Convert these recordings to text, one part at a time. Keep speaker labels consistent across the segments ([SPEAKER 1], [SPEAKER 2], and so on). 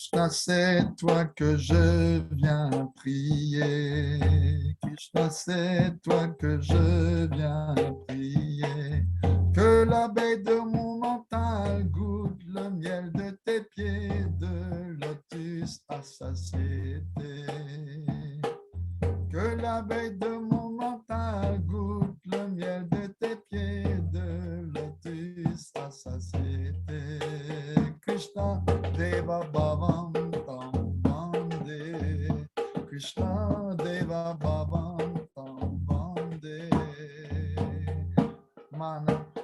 [SPEAKER 1] Krishna, c'est toi que je viens prier. Krishna, c'est toi que je viens prier. Que l'abeille de mon mental goûte le miel de tes pieds de lotus à satiété. Que l'abeille de mon mental goûte le miel de tes pieds de lotus à satiété. Krishna Deva Bhavam Tam Bande. Krishna Deva Bhavam Tam Bande.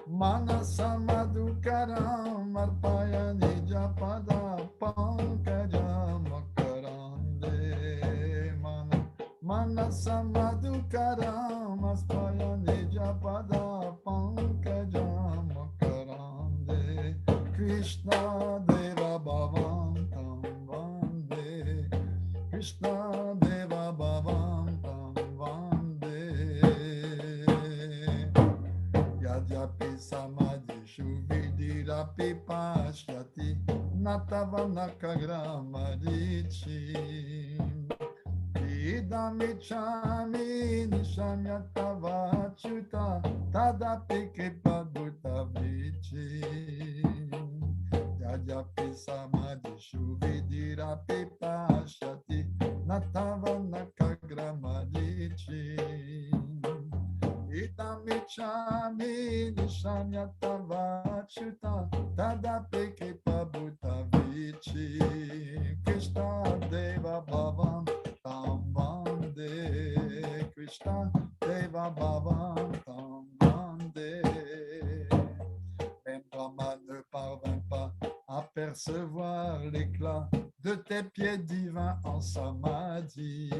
[SPEAKER 1] Mana Samadhukaram Arpaya Nijapada Pankajam Makarande. Mana Samadhukaram Arpaya Nijapada Pankajam Makarande. Krishna Deva Bhavam Tam Bande. Krishna Deva Bhavam Tam Bande. Yadyapi Samadhi Shuvidirapi Pashyati Natavanakagramadhichi Idamichami Nishamyatavachuta Tadapi Kripabhutavichi Yadyapi Samadhi Shuvidirapi Pashyati Natavanakagramadhichi Idamichami Nishamyatavachuta Tadapi Kripabhutavichi Krishna Deva Bhavam Tam Bande. Krishna Deva Bhavam Tam Bande. Même Brahma ne parvint pas à percevoir l'éclat de tes pieds divins en samadhi.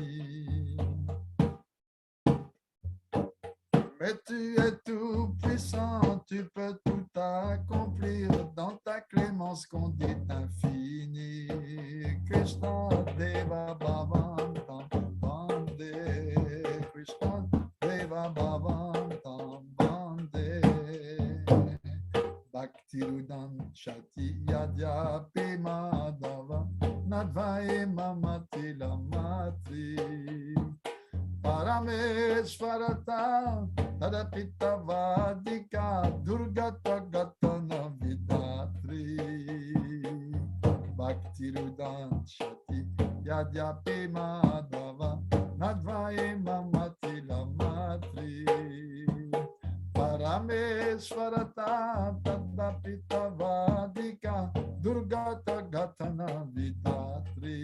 [SPEAKER 1] Mais tu es tout puissant, tu peux tout accomplir dans ta clémence qu'on dit infinie. Krishna Deva Bhavam Tam Bande. Krishna Deva Bhavam Tam Bande. Bhaktirudan Shati Yadyapi Madhava Nadvae Mamati Lamati Parameshvarata Tadapita Vadika Durgata Gatana Vidatri Bhaktirudan Shati Yadyapi Madhava Nadvae Mamati Lamatri Parameshvarata Tadapita Vadika Durgata Gatana Vidatri.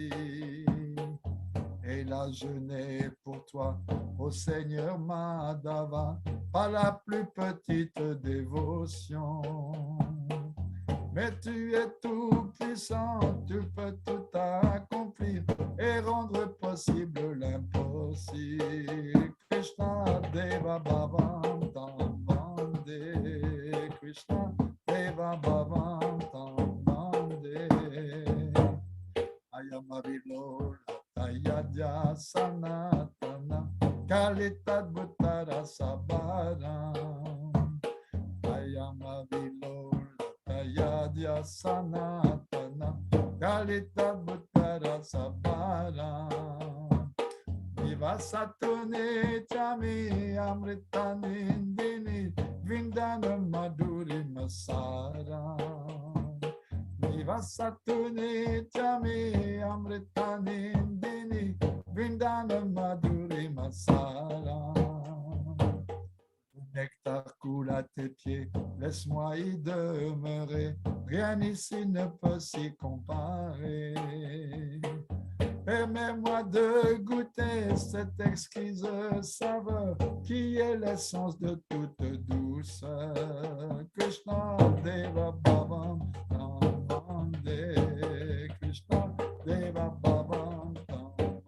[SPEAKER 1] Et là je n'ai pour toi, ô Seigneur Madhava, pas la plus petite dévotion. Mais tu es tout puissant, tu peux tout accomplir et rendre possible l'impossible. Krishna Deva Bhavam Tam Bande. Krishna Deva Bhavam Tam Bande. Ayamavilo Ayadya Sanatana Kalitad Bhuttara Sabaram Ayamavilo Ayadya Sanatana Kalitad Bhuttara Sabaram Vivasatune Chami Amritanindini Vindana Madhuri Masaram Vivasatune Chami Amritanindini Vindana Madhuri Masara. Nectar coule à tes pieds, laisse-moi y demeurer. Rien ici ne peut s'y comparer. Permets-moi de goûter cette exquise saveur qui est l'essence de toute douceur. Krishna Deva Bhavam Tam Bande. Krishna Deva Bhavam Tam Bande.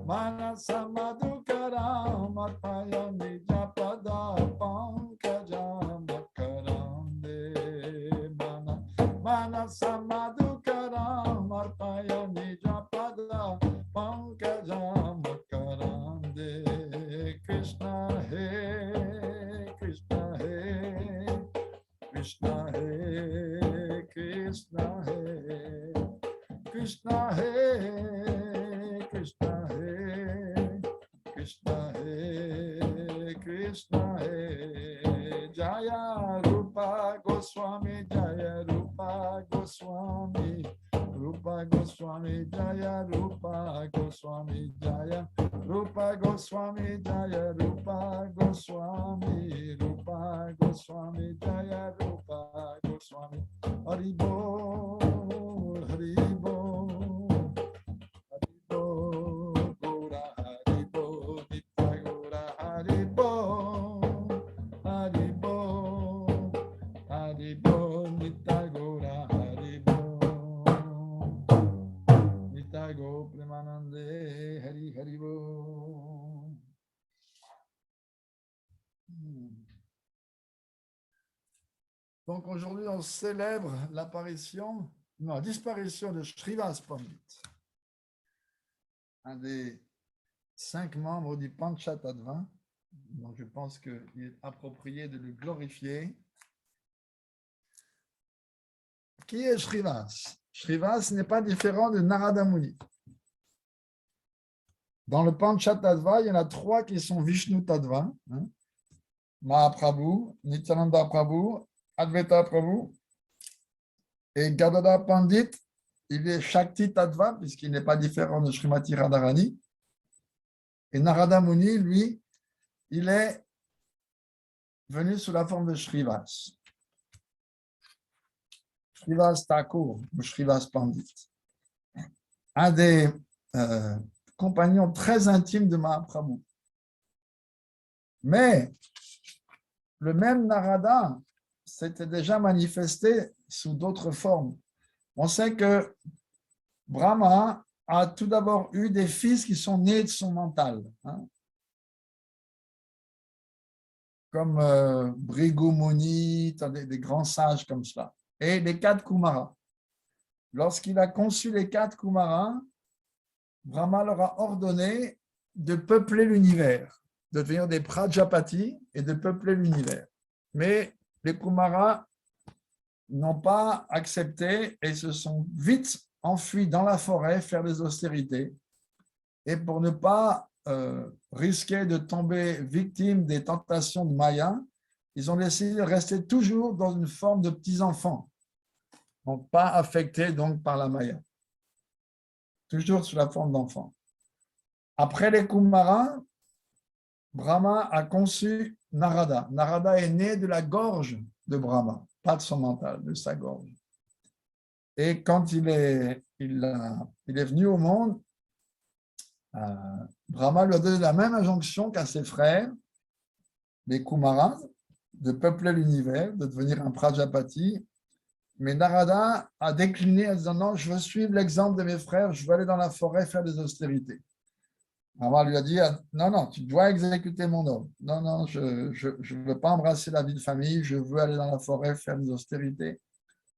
[SPEAKER 1] Mana Samadhukaram Arpaya Nijapada Pankajam Makarande. Mana Samadhukaram Arpaya Nijapada Pankajam Makarande. Krishna He Krishna He Krishna He Krishna He Krishna, Hare Krishna, Hare Krishna, Hare Krishna, Hare Jaya Rupa Goswami, Jaya Rupa Goswami, Rupa Goswami, Jaya Rupa Goswami, Jaya Rupa Goswami, Jaya Rupa Goswami, Rupa Goswami, Jaya Rupa Goswami, Haribo, Haribo, Haribo, Gora Haribo, Nitya Gora Haribo, Haribo, Haribo, Nitya Gora Haribo, Nitya Go Premanande, Hari Haribo. Donc aujourd'hui, on célèbre la disparition de Srivas Pandit, un des 5 membres du Panchatattva. Donc je pense qu'il est approprié de le glorifier. Qui est Srivas? Srivas n'est pas différent de Narada Muni. Dans le Panchatattva, il y en a 3 qui sont Vishnu Tattva, Mahaprabhu, Nityananda Prabhu, Advaita Prabhu, et Gadadhar Pandit, il est Shakti Tattva, puisqu'il n'est pas différent de Srimati Radharani. Et Narada Muni, lui, il est venu sous la forme de Srivas. Srivas Thakur, ou Srivas Pandit. Un des compagnons très intimes de Mahaprabhu. Mais le même Narada s'était déjà manifesté sous d'autres formes. On sait que Brahma a tout d'abord eu des fils qui sont nés de son mental, comme Bhrigu Muni, des grands sages comme cela, et les 4 Kumaras. Lorsqu'il a conçu les 4 Kumaras, Brahma leur a ordonné de peupler l'univers, de devenir des Prajapati et de peupler l'univers. Mais les Kumaras n'ont pas accepté et se sont vite enfuis dans la forêt faire des austérités. Et pour ne pas risquer de tomber victime des tentations de Maya, ils ont décidé de rester toujours dans une forme de petits-enfants, donc pas affectés donc par la Maya, toujours sous la forme d'enfants. Après les Kumaras, Brahma a conçu Narada. Narada est né de la gorge de Brahma, pas de son mental, de sa gorge. Et quand il est venu au monde, Brahma lui a donné la même injonction qu'à ses frères, les Kumaras, de peupler l'univers, de devenir un Prajapati. Mais Narada a décliné en disant non, je veux suivre l'exemple de mes frères, je veux aller dans la forêt faire des austérités. Brahma lui a dit non, non, tu dois exécuter mon ordre. Non, non, je ne veux pas embrasser la vie de famille, je veux aller dans la forêt faire des austérités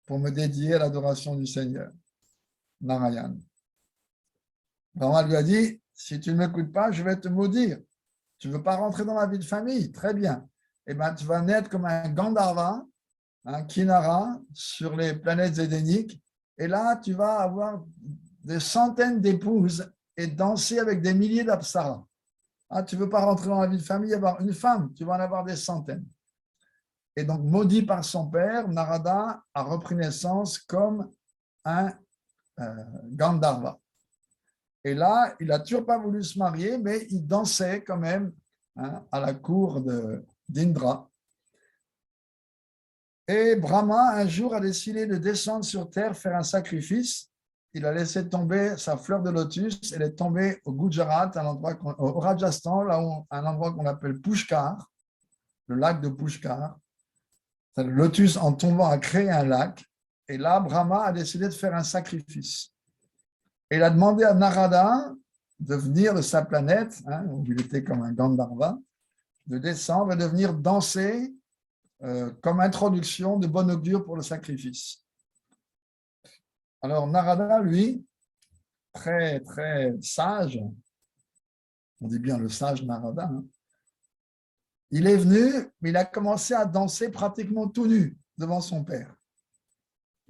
[SPEAKER 1] pour me dédier à l'adoration du Seigneur, Narayan. Brahma lui a dit si tu ne m'écoutes pas, je vais te maudire. Tu ne veux pas rentrer dans la vie de famille, très bien. Eh bien, tu vas naître comme un Gandharva, un Kinara, sur les planètes édéniques. Et là, tu vas avoir des centaines d'épouses et danser avec des milliers d'apsaras. Tu ne veux pas rentrer dans la vie de famille, avoir une femme, tu vas en avoir des centaines. Et donc, maudit par son père, Narada a repris naissance comme un Gandharva. Et là, il n'a toujours pas voulu se marier, mais il dansait quand même à la cour d'Indra. Et Brahma, un jour, a décidé de descendre sur terre, faire un sacrifice. Il a laissé tomber sa fleur de lotus. Elle est tombée au Gujarat, au Rajasthan, là où, un endroit qu'on appelle Pushkar, le lac de Pushkar. Le lotus, en tombant, a créé un lac. Et là, Brahma a décidé de faire un sacrifice. Et il a demandé à Narada de venir de sa planète, où il était comme un Gandharva, de descendre et de venir danser comme introduction de bon augure pour le sacrifice. Alors Narada, lui, très, très sage, on dit bien le sage Narada, il est venu, mais il a commencé à danser pratiquement tout nu devant son père.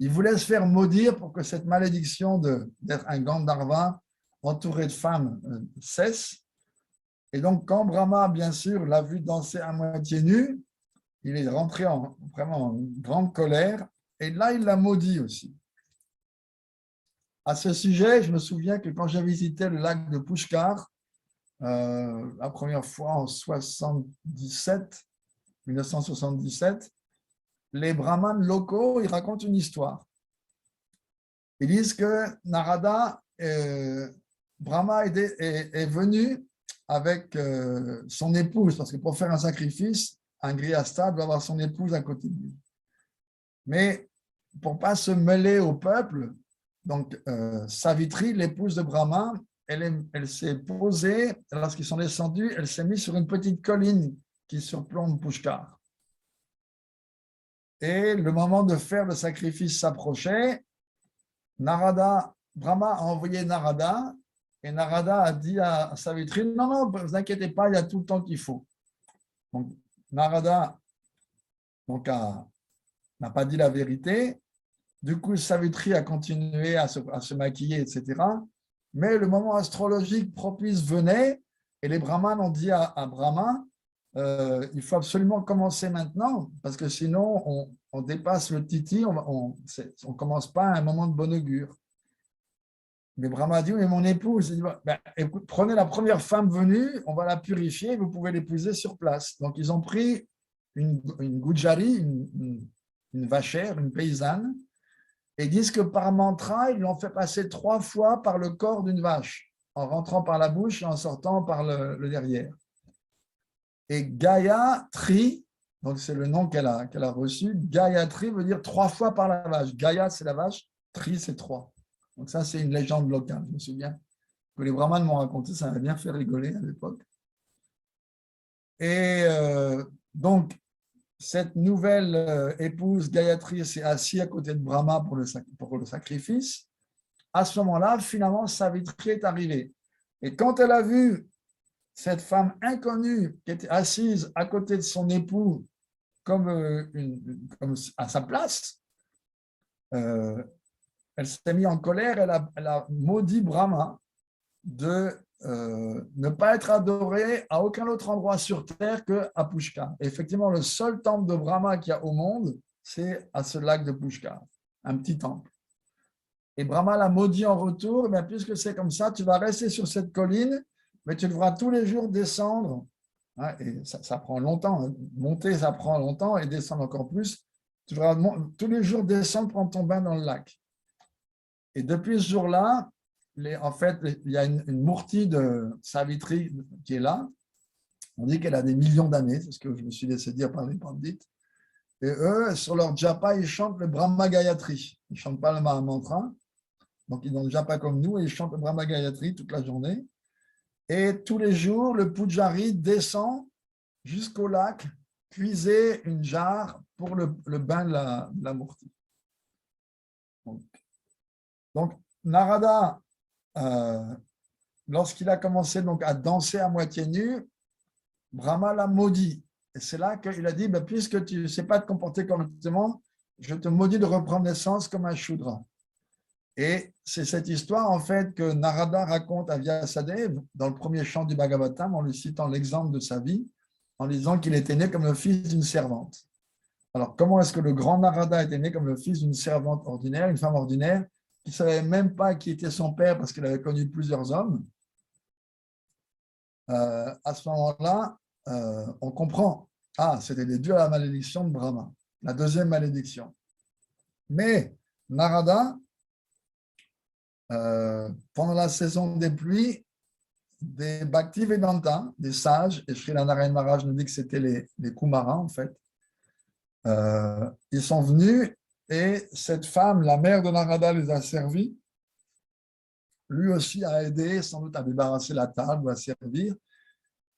[SPEAKER 1] il voulait se faire maudire pour que cette malédiction d'être un Gandharva entouré de femmes cesse. Et donc, quand Brahma, bien sûr, l'a vu danser à moitié nu, il est rentré vraiment en grande colère. Et là, il l'a maudit aussi. À ce sujet, je me souviens que quand j'ai visité le lac de Pushkar, la première fois en 1977, les brahmanes locaux, ils racontent une histoire. Ils disent que Narada, Brahma est venu avec son épouse, parce que pour faire un sacrifice, un grihastha doit avoir son épouse à côté de lui. Mais pour ne pas se mêler au peuple, donc Savitri, l'épouse de Brahma, elle s'est posée, lorsqu'ils sont descendus, elle s'est mise sur une petite colline qui surplombe Pushkar. Et le moment de faire le sacrifice s'approchait. Brahma a envoyé Narada, et Narada a dit à Savitri, non, ne vous inquiétez pas, il y a tout le temps qu'il faut. Donc, Narada n'a pas dit la vérité. Du coup, Savitri a continué à se maquiller, etc. Mais le moment astrologique propice venait, et les brahmanes ont dit à Brahma, il faut absolument commencer maintenant, parce que sinon, on dépasse le titi, on ne commence pas à un moment de bon augure. Mais Brahma a dit, mais mon épouse, il dit, écoute, prenez la première femme venue, on va la purifier, vous pouvez l'épouser sur place. Donc, ils ont pris une Gujari, une vachère, une paysanne, et disent que par mantra, ils l'ont fait passer 3 fois par le corps d'une vache, en rentrant par la bouche et en sortant par le derrière. Et Gayatri, donc c'est le nom qu'elle a reçu, Gayatri veut dire 3 fois par la vache. Gaya, c'est la vache, Tri, c'est 3. Donc ça, c'est une légende locale, je me souviens, que les brahmanes m'ont raconté, ça m'a bien fait rigoler à l'époque. Et donc, cette nouvelle épouse, Gayatri, s'est assise à côté de Brahma pour le sacrifice. À ce moment-là, finalement, Savitri est arrivée. Et quand elle a vu cette femme inconnue qui était assise à côté de son époux comme à sa place, elle s'est mise en colère, elle a maudit Brahma de ne pas être adoré à aucun autre endroit sur terre qu'à Pushkar. Et effectivement, le seul temple de Brahma qu'il y a au monde, c'est à ce lac de Pushkar, un petit temple. Et Brahma l'a maudit en retour, mais puisque c'est comme ça, tu vas rester sur cette colline, mais tu devras tous les jours descendre. Et ça prend longtemps. Monter, ça prend longtemps, et descendre encore plus. Tu devras tous les jours descendre, prendre ton bain dans le lac. Et depuis ce jour-là, en fait, il y a une mourti de Savitri qui est là. On dit qu'elle a des millions d'années, c'est ce que je me suis laissé dire par les pandits. Et eux, sur leur japa, ils chantent le Brahma Gayatri. Ils ne chantent pas le Mahamantra. Donc, ils n'ont le japa comme nous et ils chantent le Brahma Gayatri toute la journée. Et tous les jours, le Pujari descend jusqu'au lac, puiser une jarre pour le bain de la mourti. Donc, Narada, lorsqu'il a commencé donc à danser à moitié nu, Brahma l'a maudit. Et c'est là qu'il a dit, puisque tu ne sais pas te comporter correctement, je te maudis de reprendre naissance comme un Shudra. Et c'est cette histoire, en fait, que Narada raconte à Vyasadeva dans le premier chant du Bhagavatam, en lui citant l'exemple de sa vie, en disant qu'il était né comme le fils d'une servante. Alors, comment est-ce que le grand Narada était né comme le fils d'une servante ordinaire, une femme ordinaire, qui ne savait même pas qui était son père parce qu'elle avait connu plusieurs hommes? À ce moment-là, on comprend, c'était dû à la malédiction de Brahma, la deuxième malédiction. Mais Narada, pendant la saison des pluies, des Bhaktivedanta, des sages, et Srila Narayana Maharaj nous dit que c'était les Kumaras en fait, ils sont venus et cette femme, la mère de Narada, les a servis. Lui aussi a aidé, sans doute, à débarrasser la table ou à servir.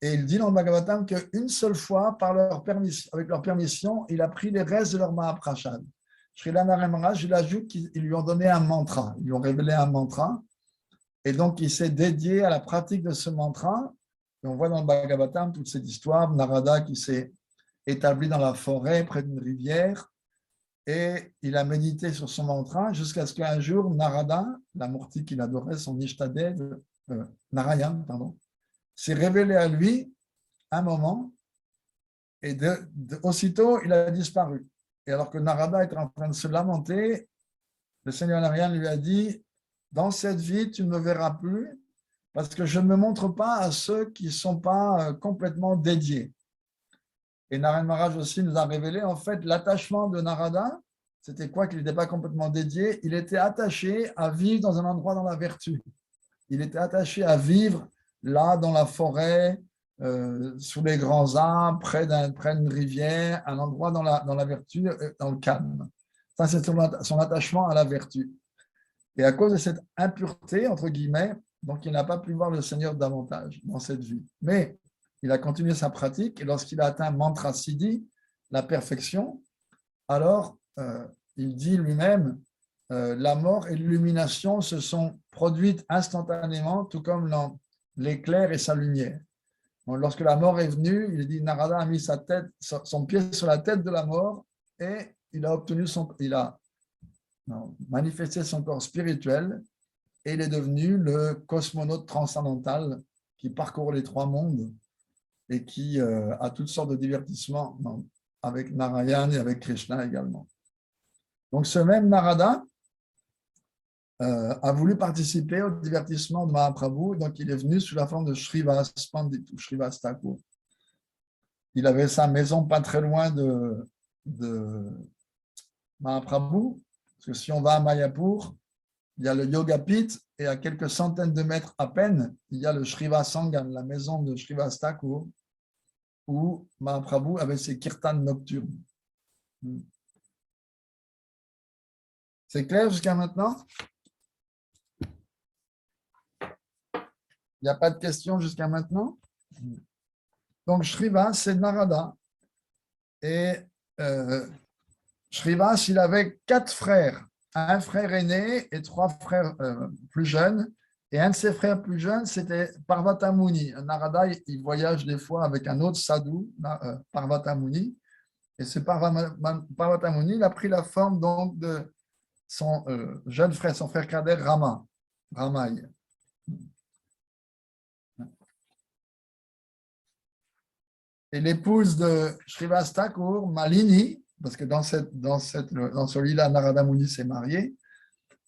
[SPEAKER 1] Et il dit dans le Bhagavatam qu'une seule fois, avec leur permission, il a pris les restes de leur Mahaprasad. Srila Narayana Maharaj, il ajoute qu'ils lui ont donné un mantra, ils lui ont révélé un mantra, et donc il s'est dédié à la pratique de ce mantra. Et on voit dans le Bhagavatam toute cette histoire, Narada qui s'est établi dans la forêt près d'une rivière, et il a médité sur son mantra jusqu'à ce qu'un jour, Narada, la Murti qu'il adorait, son Ishtadev, Narayan, pardon, s'est révélé à lui un moment et aussitôt, il a disparu. Et alors que Narada était en train de se lamenter, le Seigneur Narayan lui a dit, dans cette vie, tu ne me verras plus parce que je ne me montre pas à ceux qui ne sont pas complètement dédiés. Et Narayan Maharaj aussi nous a révélé, en fait, l'attachement de Narada, c'était quoi? Qu'il n'était pas complètement dédié, il était attaché à vivre dans un endroit dans la vertu. Il était attaché à vivre là, dans la forêt, sous les grands arbres, près d'une rivière, un endroit dans la vertu, dans le calme. Ça, c'est son attachement à la vertu. Et à cause de cette impureté, entre guillemets, donc il n'a pas pu voir le Seigneur davantage dans cette vie. Mais il a continué sa pratique et lorsqu'il a atteint mantra siddhi, la perfection, alors il dit lui-même, la mort et l'illumination se sont produites instantanément, tout comme l'éclair et sa lumière. Donc, lorsque la mort est venue, il dit, Narada a mis son pied sur la tête de la mort et il a manifesté son corps spirituel et il est devenu le cosmonaute transcendantal qui parcourt les trois mondes et qui a toutes sortes de divertissements avec Narayan et avec Krishna également. Donc ce même Narada a voulu participer au divertissement de Mahaprabhu, donc il est venu sous la forme de Shrivas Pandit ou Shrivas Thakur. Il avait sa maison pas très loin de Mahaprabhu, parce que si on va à Mayapur, il y a le Yoga Pit et à quelques centaines de mètres à peine, il y a le Shrivas Sangam, la maison de Shrivas Thakur, où Mahaprabhu avait ses kirtans nocturnes. C'est clair jusqu'à maintenant? Il n'y a pas de questions jusqu'à maintenant? Donc, Shrivas, c'est Narada. Et Shrivas, il avait 4 frères. Un frère aîné et 3 frères plus jeunes. Et un de ses frères plus jeunes, c'était Parvata Muni. Narada, il voyage des fois avec un autre sadhu, Parvata Muni. Et ce Parvata Muni, il a pris la forme donc de son jeune frère, son frère cadet Ramay. Et l'épouse de Shrivas Thakur, Malini, parce que dans ce lila, Narada Muni s'est marié.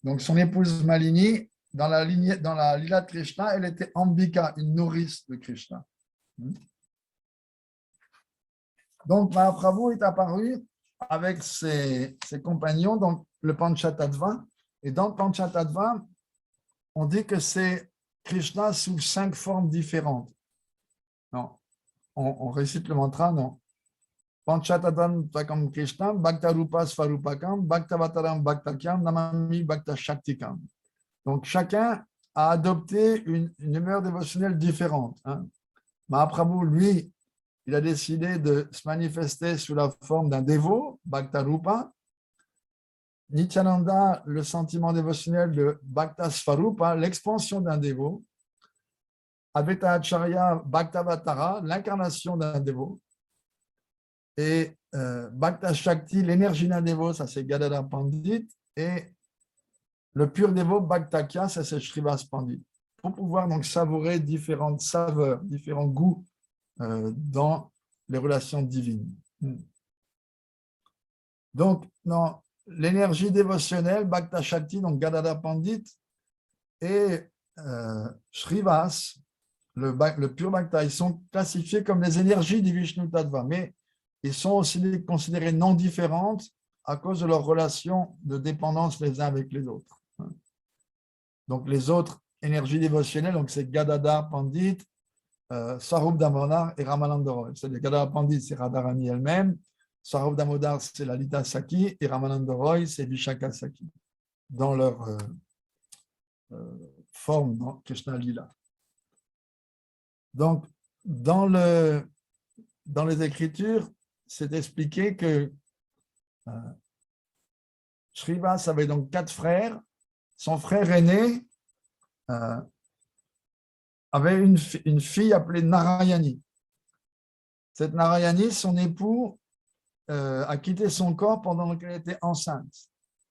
[SPEAKER 1] Donc, son épouse Malini, dans la lila de Krishna, elle était Ambika, une nourrice de Krishna. Donc, Mahaprabhu est apparu avec ses compagnons, donc le Panchatattva. Et dans le Panchatattva, on dit que c'est Krishna sous 5 formes différentes. Non, on récite le mantra, non. Panchatattvam Takam Krishna, Bhaktarupa Svarupakam, Bhaktavataram Bhaktakyam, Namami Bhakta Shaktikam. Donc, chacun a adopté une humeur dévotionnelle différente. Mahaprabhu, lui, il a décidé de se manifester sous la forme d'un dévot, Bhaktarupa. Nityananda, le sentiment dévotionnel de Bhakta Svarupa, l'expansion d'un dévot. Advaita Acharya, Bhaktavatara, l'incarnation d'un dévot. Et Bhakta Shakti, l'énergie d'un dévot, ça c'est Gadadhar Pandit. Et le pur dévot, Bhaktakya, ça c'est Shrivas Pandit. Pour pouvoir donc savourer différentes saveurs, différents goûts dans les relations divines. Donc, dans l'énergie dévotionnelle, Bhakta Shakti, donc Gadadhar Pandit, et Shrivas, le pur Bhakta, ils sont classifiés comme les énergies du Vishnu Tattva, mais ils sont aussi considérés non différentes à cause de leur relation de dépendance les uns avec les autres. Donc, les autres énergies dévotionnelles, donc c'est Gadadhar Pandit, Swarup Damodar et Ramananda Roy. C'est-à-dire Gadadhar Pandit, c'est Radharani elle-même, Swarup Damodar, c'est Lalita Saki, et Ramananda Roy, c'est Vishaka Saki, dans leur forme dans Krishna Lila. Donc, dans les Écritures, c'est expliqué que Shrivas avait donc 4 frères. Son frère aîné avait une fille appelée Narayani. Cette Narayani, son époux, a quitté son corps pendant qu'elle était enceinte.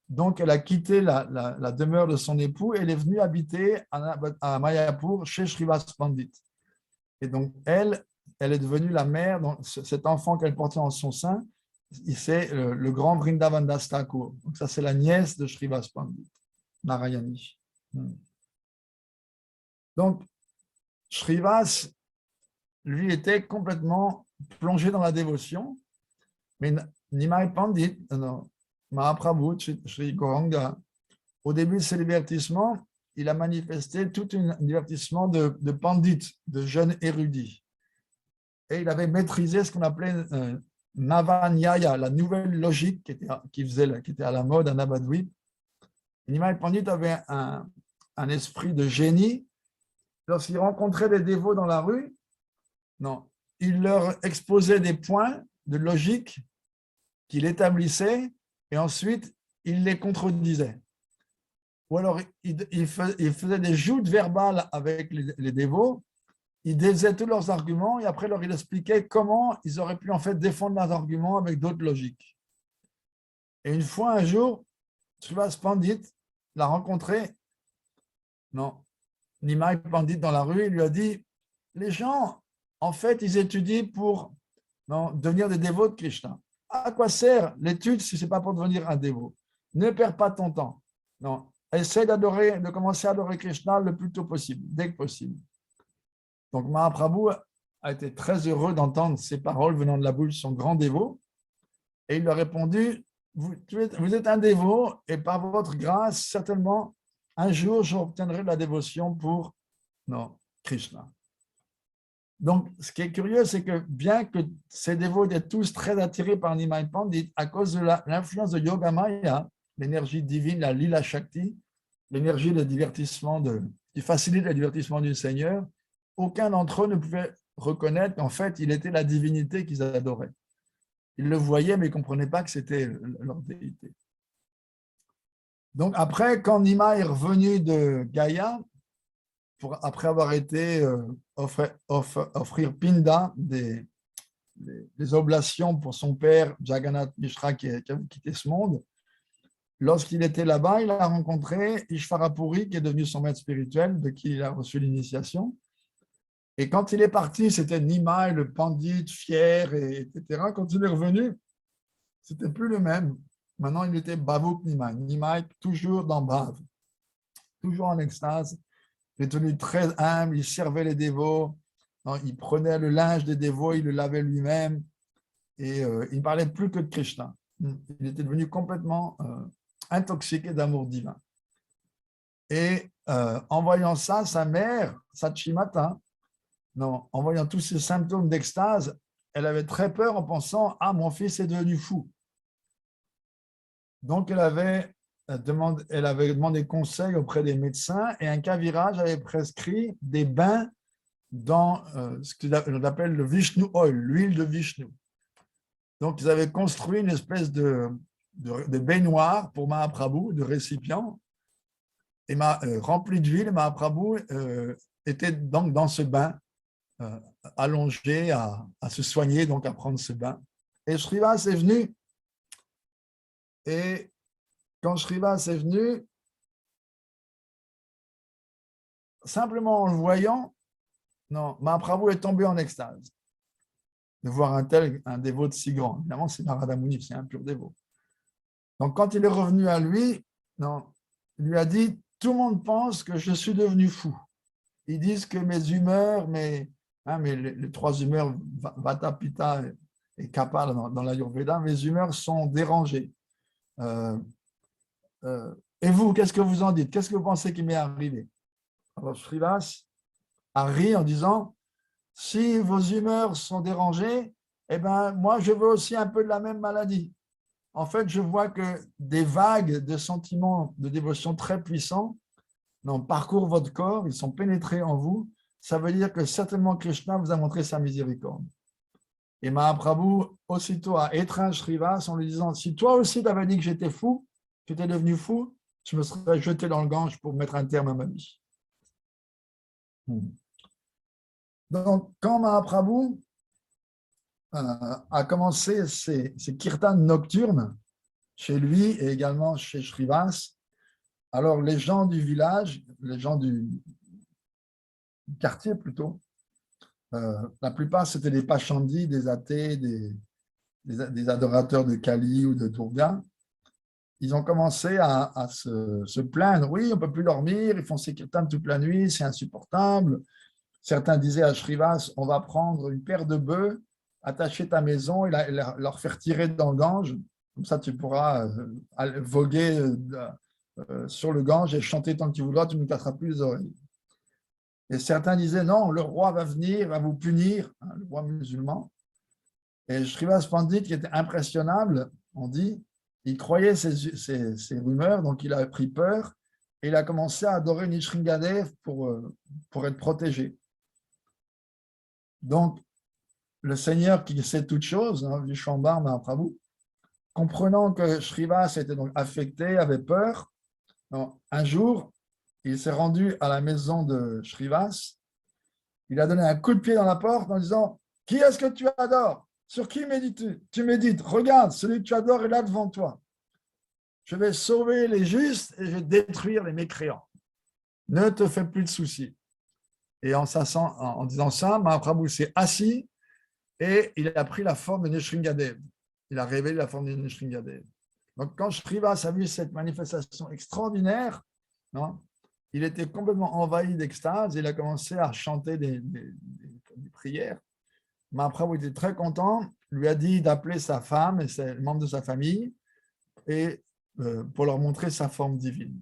[SPEAKER 1] Donc, elle a quitté la demeure de son époux et elle est venue habiter à Mayapur chez Srivas Pandit. Et donc, elle est devenue la mère, donc cet enfant qu'elle portait en son sein, c'est le grand Vrindavan Das Thakur. Donc, ça, c'est la nièce de Srivas Pandit, Narayani. Donc, Srivas, lui, était complètement plongé dans la dévotion, mais Nimai Pandit, Mahaprabhu, Sri Gauranga, au début de ses divertissements, il a manifesté tout un divertissement de pandits, de jeunes érudits. Et il avait maîtrisé ce qu'on appelait Navanyaya, la nouvelle logique qui était à la mode à Navadvip. Nimai Pandit avait un esprit de génie. Lorsqu'il rencontrait des dévots dans la rue, il leur exposait des points de logique qu'il établissait et ensuite il les contredisait. Ou alors il faisait des joutes verbales avec les dévots, il disait tous leurs arguments et après il expliquait comment ils auraient pu en fait défendre leurs arguments avec d'autres logiques. Et une fois, un jour, Srivas Pandit l'a rencontré, Nimai Pandit dans la rue, il lui a dit, les gens, en fait, ils étudient pour devenir des dévots de Krishna. À quoi sert l'étude si ce n'est pas pour devenir un dévot? Ne perds pas ton temps. Essaie de commencer à adorer Krishna le plus tôt possible, dès que possible. Donc Mahaprabhu a été très heureux d'entendre ces paroles venant de la bouche de son grand dévot et il lui a répondu, vous êtes un dévot et par votre grâce, certainement, un jour, j'obtiendrai de la dévotion pour Krishna. Donc, ce qui est curieux, c'est que bien que ces dévots étaient tous très attirés par Nimai Pandit, à cause de l'influence de Yogamaya, l'énergie divine, la Lila Shakti, l'énergie de divertissement qui facilite le divertissement du Seigneur, aucun d'entre eux ne pouvait reconnaître qu'en fait, il était la divinité qu'ils adoraient. Ils le voyaient, mais ils ne comprenaient pas que c'était leur déité. Donc après, quand Nimai est revenu de Gaya, après avoir été offrir Pinda, des oblations pour son père Jagannath Mishra qui avait quitté ce monde, lorsqu'il était là-bas, il a rencontré Ishvarapuri qui est devenu son maître spirituel, de qui il a reçu l'initiation. Et quand il est parti, c'était Nimai, le pandit, fier, etc. Quand il est revenu, c'était plus le même. Maintenant, il était Bhavuk Nimai. Nimai, toujours dans Bhav, toujours en extase. Il est devenu très humble, il servait les dévots, il prenait le linge des dévots, il le lavait lui-même, et il ne parlait plus que de Krishna. Il était devenu complètement intoxiqué d'amour divin. Et en voyant ça, sa mère, Sachimata, en voyant tous ces symptômes d'extase, elle avait très peur en pensant « Ah, mon fils est devenu fou ». Donc, elle avait demandé conseil auprès des médecins et un Kaviraj avait prescrit des bains dans ce qu'on appelle le Vishnu oil, l'huile de Vishnu. Donc, ils avaient construit une espèce de baignoire pour Mahaprabhu, de récipient, et rempli d'huile. Mahaprabhu était donc dans ce bain, allongé à se soigner, donc à prendre ce bain. Et Srivas est venu, et quand Srivas est venu, simplement en le voyant, Mahaprabhu est tombé en extase de voir un dévot de si grand. Évidemment, c'est Narada Muni, c'est un pur dévot. Donc, quand il est revenu à lui, il lui a dit « Tout le monde pense que je suis devenu fou. Ils disent que mes humeurs, les trois humeurs, Vata, Pitta et Kapha dans l'Ayurveda, mes humeurs sont dérangées. Et vous, qu'est-ce que vous en dites? Qu'est-ce que vous pensez qui m'est arrivé ?» Alors, Srivas a ri en disant « Si vos humeurs sont dérangées, eh ben, moi, je veux aussi un peu de la même maladie. En fait, je vois que des vagues de sentiments de dévotion très puissants parcourent votre corps, ils sont pénétrés en vous. Ça veut dire que certainement Krishna vous a montré sa miséricorde. » Et Mahaprabhu aussitôt a étreint Srivas en lui disant « Si toi aussi tu avais dit que j'étais fou, que tu étais devenu fou, je me serais jeté dans le Gange pour mettre un terme à ma vie. » Donc, quand Mahaprabhu a commencé ses kirtans nocturnes chez lui et également chez Shrivas. Alors, les gens du village, les gens du quartier plutôt, la plupart c'était des pachandis, des athées, des adorateurs de Kali ou de Durga. Ils ont commencé à se plaindre. Oui, on ne peut plus dormir, ils font ces kirtans toute la nuit, c'est insupportable. Certains disaient à Shrivas, on va prendre une paire de bœufs, attacher ta maison et leur faire tirer dans le Gange. Comme ça, tu pourras voguer sur le Gange et chanter tant que tu voudras, tu ne casseras plus les oreilles. Et certains disaient, non, le roi va venir, va vous punir, hein, le roi musulman. Et Shrivas Pandit, qui était impressionnable, on dit, il croyait ces rumeurs, donc il a pris peur et il a commencé à adorer Nishringadev pour être protégé. Donc, le Seigneur qui sait toutes choses, hein, Vishwambar Mahaprabhu, comprenant que Shrivas était donc affecté, avait peur, un jour, il s'est rendu à la maison de Shrivas, il a donné un coup de pied dans la porte en disant « Qui est-ce que tu adores? Sur qui médites-tu? Tu médites, regarde, celui que tu adores est là devant toi. Je vais sauver les justes et je vais détruire les mécréants. Ne te fais plus de soucis. » Et en disant ça, Mahaprabhu s'est assis et il a pris la forme de Nishringadev. Il a révélé la forme de Nishringadev. Donc, quand Shrivas a vu cette manifestation extraordinaire, non, il était complètement envahi d'extase. Il a commencé à chanter des prières. Mahaprabhu était très content, lui a dit d'appeler sa femme et les membres de sa famille et pour leur montrer sa forme divine.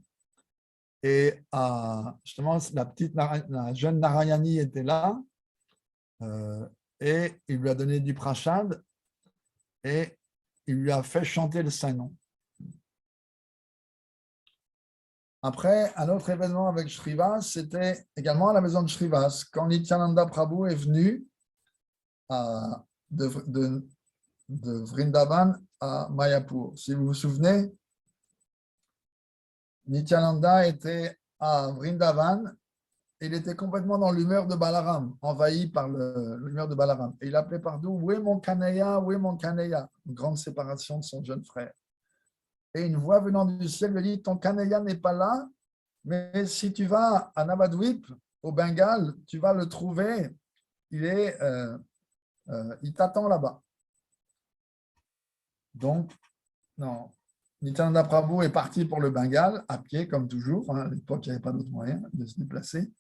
[SPEAKER 1] Et justement, la jeune Narayani était là et il lui a donné du prashad et il lui a fait chanter le Saint-Nom. Après, un autre événement avec Shrivas, c'était également à la maison de Shrivas, quand Nityananda Prabhu est venu de Vrindavan à Mayapur. Si vous vous souvenez, Nityananda était à Vrindavan, il était complètement dans l'humeur de Balaram, envahi par l'humeur de Balaram. Et il appelait partout, où est mon Kanaya, où est mon Kanaya? Une grande séparation de son jeune frère. Et une voix venant du ciel lui dit, ton Kanaya n'est pas là, mais si tu vas à Navadvip, au Bengale, tu vas le trouver, il t'attend là-bas. Donc, non. Nityananda Prabhu est parti pour le Bengale, à pied, comme toujours. À l'époque, il n'y avait pas d'autre moyen de se déplacer.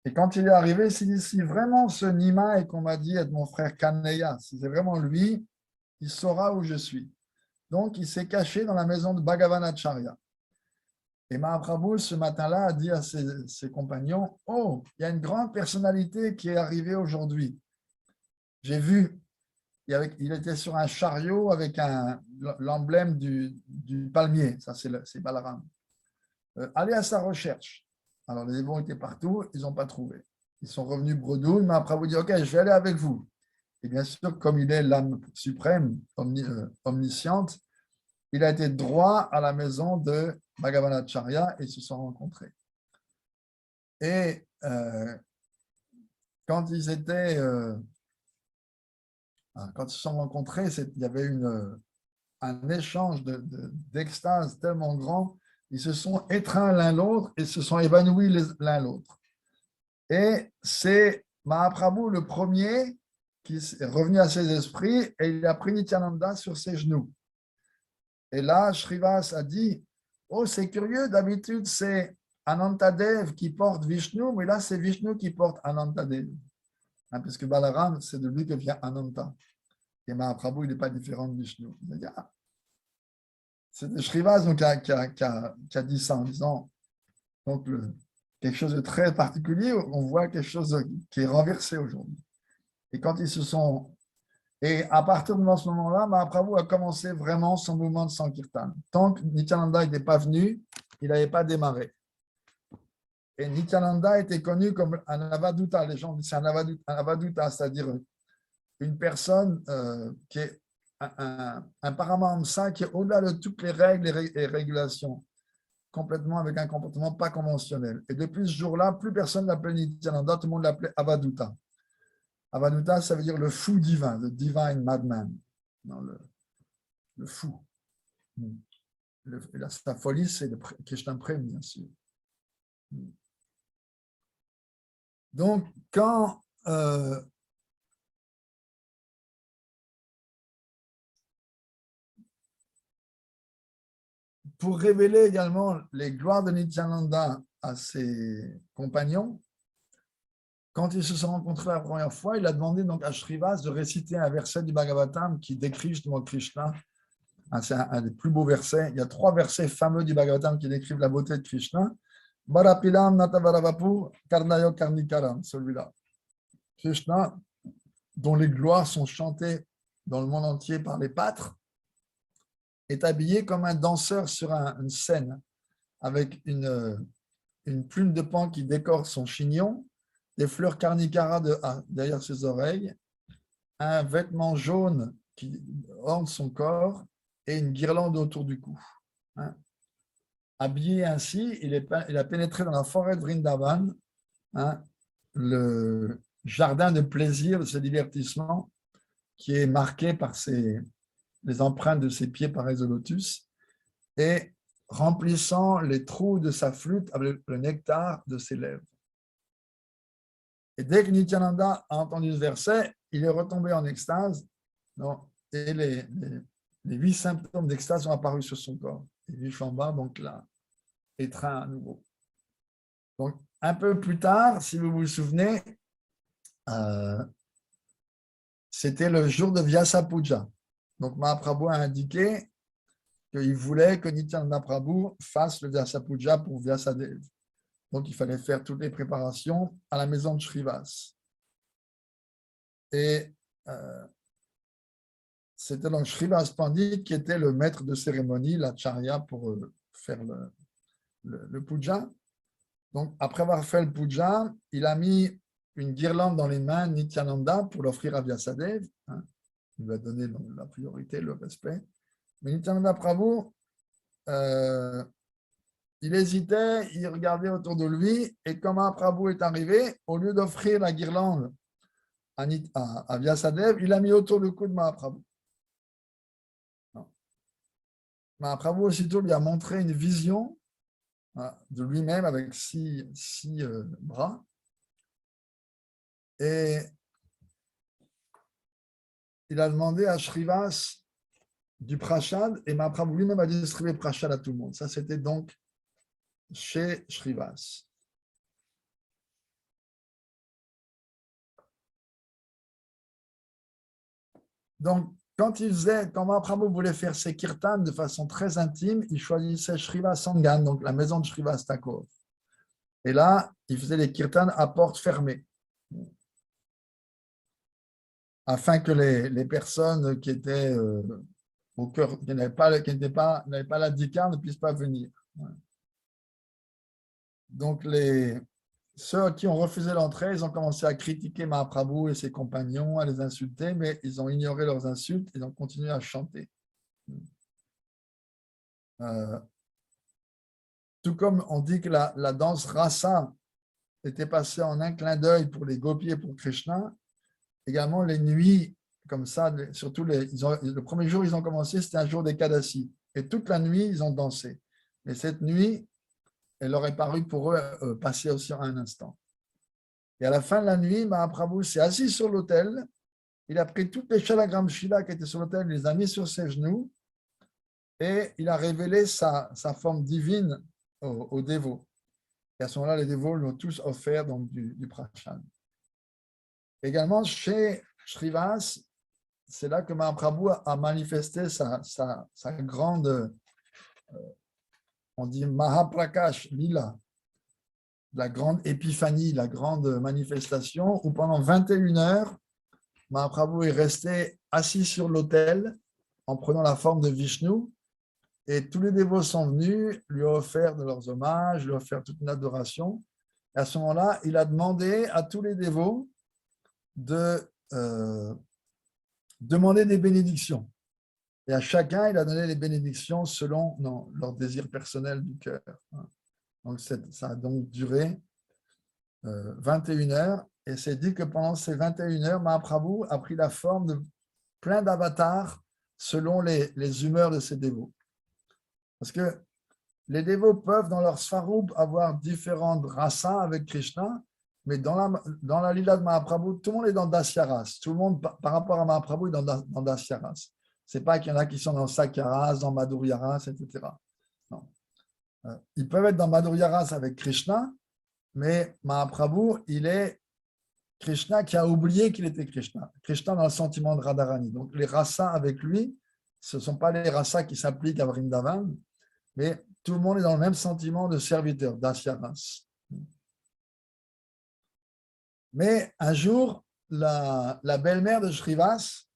[SPEAKER 1] Et quand il est arrivé, il s'est dit, si vraiment ce Nima est qu'on m'a dit être mon frère Kanaya, si c'est vraiment lui, il saura où je suis. Donc, il s'est caché dans la maison de Bhagavanacharya. Et Mahaprabhu, ce matin-là, a dit à ses compagnons, « Oh, il y a une grande personnalité qui est arrivée aujourd'hui. J'ai vu, il était sur un chariot avec l'emblème du palmier, ça c'est Balaram. Allez à sa recherche. » Alors les dévots étaient partout, ils n'ont pas trouvé. Ils sont revenus bredouilles, Mahaprabhu dit, « Ok, je vais aller avec vous. » Et bien sûr, comme il est l'âme suprême, omnisciente, il a été droit à la maison de Bhagavanacharya et ils se sont rencontrés. Et quand ils se sont rencontrés, il y avait un échange d'extase tellement grand, ils se sont étreints l'un l'autre et se sont évanouis l'un l'autre. Et c'est Mahaprabhu le premier qui est revenu à ses esprits et il a pris Nityananda sur ses genoux. Et là, Shrivas a dit, oh, c'est curieux, d'habitude, c'est Anantadev qui porte Vishnu, mais là, c'est Vishnu qui porte Anantadev. Hein, puisque Balaram, c'est de lui que vient Ananta. Et Mahaprabhu, il n'est pas différent de Vishnu. C'est Shrivas donc, qui a dit ça en disant, donc, quelque chose de très particulier, on voit quelque chose qui est renversé aujourd'hui. Et quand ils se sont... Et à partir de ce moment-là, Mahaprabhu a commencé vraiment son mouvement de Sankirtan. Tant que Nityananda n'était pas venu, il n'avait pas démarré. Et Nityananda était connu comme un avaduta. Les gens disent c'est un avaduta, c'est-à-dire une personne qui est un paramahamsa qui est au-delà de toutes les règles et régulations, complètement avec un comportement pas conventionnel. Et depuis ce jour-là, plus personne l'appelait Nityananda, tout le monde l'appelait avaduta. Avaduta, ça veut dire le fou divin, le divine madman. Non, le fou. Sa folie, c'est le Krishna Prem, bien sûr. Donc, quand pour révéler également les gloires de Nityananda à ses compagnons, quand ils se sont rencontrés la première fois, il a demandé donc à Shrivas de réciter un verset du Bhagavatam qui décrit justement Krishna. C'est un des plus beaux versets. Il y a 3 versets fameux du Bhagavatam qui décrivent la beauté de Krishna. Barapilam Natavaravapu Karnayo Karnikaram, celui-là. Krishna, dont les gloires sont chantées dans le monde entier par les pâtres, est habillé comme un danseur sur une scène, avec une plume de pan qui décore son chignon, des fleurs carnicara derrière ses oreilles, un vêtement jaune qui orne son corps et une guirlande autour du cou. Habillé ainsi, il a pénétré dans la forêt de Vrindavan, le jardin de plaisir, de ce divertissement qui est marqué par les empreintes de ses pieds pareils au lotus, et remplissant les trous de sa flûte avec le nectar de ses lèvres. Et dès que Nityananda a entendu ce verset, il est retombé en extase, et les 8 symptômes d'extase sont apparus sur son corps. Et Vishwambara, donc là, étreint à nouveau. Donc, un peu plus tard, si vous vous souvenez, c'était le jour de Vyasa Puja. Donc, Mahaprabhu a indiqué qu'il voulait que Nityananda Prabhu fasse le Vyasa Puja pour Vyasadeva. Donc, il fallait faire toutes les préparations à la maison de Shrivas. Et c'était donc Shrivas Pandit qui était le maître de cérémonie, l'acharya, pour faire le puja. Donc, après avoir fait le puja, il a mis une guirlande dans les mains de Nityananda pour l'offrir à Vyasadeva. Il lui a donné la priorité, le respect. Mais Nityananda Prabhu, il hésitait, il regardait autour de lui, et quand Mahaprabhu est arrivé, au lieu d'offrir la guirlande à Vyasadeva, il a mis autour du cou de Mahaprabhu. Mahaprabhu aussitôt lui a montré une vision de lui-même avec 6 bras. Et il a demandé à Shrivas du prashad, et Mahaprabhu lui-même a distribué prashad à tout le monde. Ça, c'était donc chez Shrivas. Donc, quand Mahaprabhu voulait faire ses kirtans de façon très intime, il choisissait Shrivas Sangan, donc la maison de Shrivas Thakur. Et là, il faisait les kirtans à porte fermée, afin que les personnes qui étaient au cœur, qui n'avaient pas la dikar ne puissent pas venir. Donc, ceux qui ont refusé l'entrée, ils ont commencé à critiquer Mahaprabhu et ses compagnons, à les insulter, mais ils ont ignoré leurs insultes, ils ont continué à chanter. Tout comme on dit que la danse rasa était passée en un clin d'œil pour les gopis et pour Krishna, également les nuits, comme ça, surtout le premier jour ils ont commencé, c'était un jour d'Ekadasi, et toute la nuit ils ont dansé. Et cette nuit, elle aurait paru pour eux passer aussi en un instant. Et à la fin de la nuit, Mahaprabhu s'est assis sur l'autel, il a pris toutes les shalagram shila qui étaient sur l'autel, il les a mis sur ses genoux, et il a révélé sa forme divine aux dévots. Et à ce moment-là, les dévots lui ont tous offert donc, du prashad. Également, chez Shrivas, c'est là que Mahaprabhu a manifesté sa grande, on dit Mahaprakash Lila, la grande épiphanie, la grande manifestation, où pendant 21 heures, Mahaprabhu est resté assis sur l'autel en prenant la forme de Vishnu, et tous les dévots sont venus, lui ont offert de leurs hommages, lui ont offert toute une adoration. Et à ce moment-là, il a demandé à tous les dévots de demander des bénédictions. Et à chacun, il a donné les bénédictions selon leur désir personnel du cœur. Donc, ça a donc duré 21 heures. Et c'est dit que pendant ces 21 heures, Mahaprabhu a pris la forme de plein d'avatars selon les humeurs de ses dévots. Parce que les dévots peuvent, dans leur svarup, avoir différentes rasas avec Krishna, mais dans la lila de Mahaprabhu, tout le monde est dans Dasyaras. Tout le monde, par rapport à Mahaprabhu, est dans Dasyaras. Ce n'est pas qu'il y en a qui sont dans Sakyaras, dans Madhuryaras, etc. Non. Ils peuvent être dans Madhuryaras avec Krishna, mais Mahaprabhu, il est Krishna qui a oublié qu'il était Krishna. Krishna dans le sentiment de Radharani. Donc les rasas avec lui, ce ne sont pas les rasas qui s'appliquent à Vrindavan, mais tout le monde est dans le même sentiment de serviteur, d'Asyaras. Mais un jour, la belle-mère de Shrivas,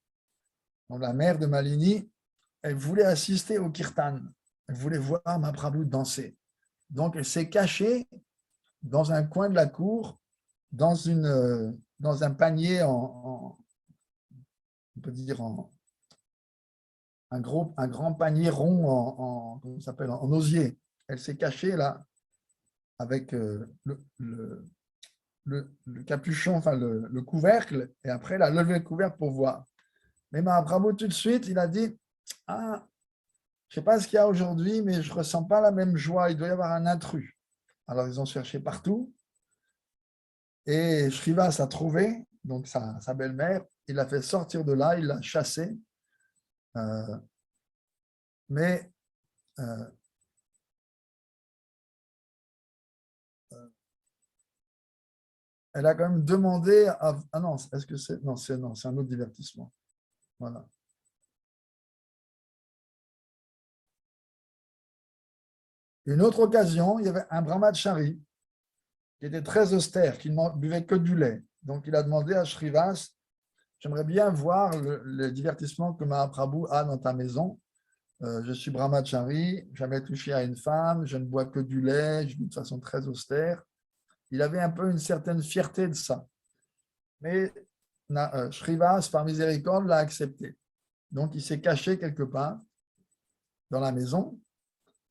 [SPEAKER 1] donc la mère de Malini, elle voulait assister au kirtan. Elle voulait voir Mahaprabhu danser. Donc, elle s'est cachée dans un coin de la cour, dans un panier on peut dire un grand panier rond comment ça s'appelle, en osier. Elle s'est cachée là avec le capuchon, enfin le couvercle, et après elle a levé le couvercle pour voir. Mais Mahaprabhu, tout de suite, il a dit « Ah, je ne sais pas ce qu'il y a aujourd'hui, mais je ne ressens pas la même joie, il doit y avoir un intrus. » Alors ils ont cherché partout, et Shrivas a trouvé, donc sa belle-mère, il l'a fait sortir de là, il l'a chassée, mais elle a quand même demandé à... Ah non, est-ce que c'est... Non, c'est un autre divertissement. Voilà. Une autre occasion, il y avait un brahmachari qui était très austère, qui ne buvait que du lait. Donc, il a demandé à Shrivas, j'aimerais bien voir le divertissement que Mahaprabhu a dans ta maison. Je suis brahmachari, jamais touché à une femme, je ne bois que du lait, je vis de façon très austère. Il avait un peu une certaine fierté de ça. Mais Shrivas, par miséricorde, l'a accepté. Donc, il s'est caché quelque part dans la maison.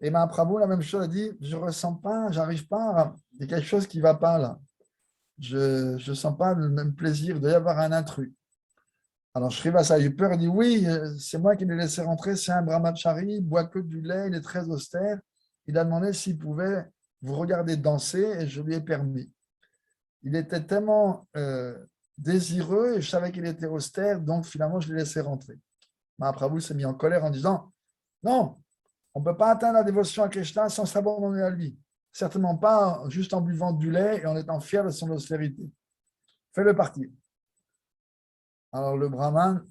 [SPEAKER 1] Et Mahaprabhu, la même chose, a dit, je ne ressens pas, j'arrive pas, il y a quelque chose qui ne va pas là. Je ne sens pas le même plaisir, il doit y avoir un intrus. Alors Shrivas a eu peur, il dit, oui, c'est moi qui l'ai laissé rentrer, c'est un brahmachari, il boit que du lait, il est très austère. Il a demandé s'il pouvait vous regarder danser et je lui ai permis. Il était tellement désireux et je savais qu'il était austère, donc finalement je l'ai laissé rentrer. Mahaprabhu s'est mis en colère en disant, non, on ne peut pas atteindre la dévotion à Krishna sans s'abandonner à lui. Certainement pas juste en buvant du lait et en étant fier de son austérité. Fais-le partir. Alors le brahman,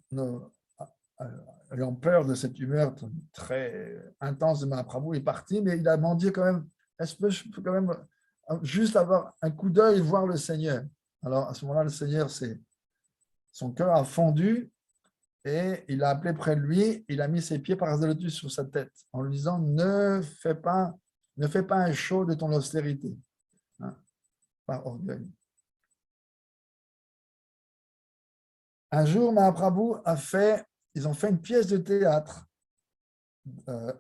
[SPEAKER 1] ayant peur de cette humeur très intense de Mahaprabhu, est parti, mais il a demandé quand même, est-ce que je peux quand même juste avoir un coup d'œil et voir le Seigneur? Alors à ce moment-là, le Seigneur, son cœur a fondu et il a appelé près de lui, il a mis ses pieds par lotus sur sa tête en lui disant, ne fais pas un show de ton austérité, hein, par orgueil. Un jour, Mahaprabhu ils ont fait une pièce de théâtre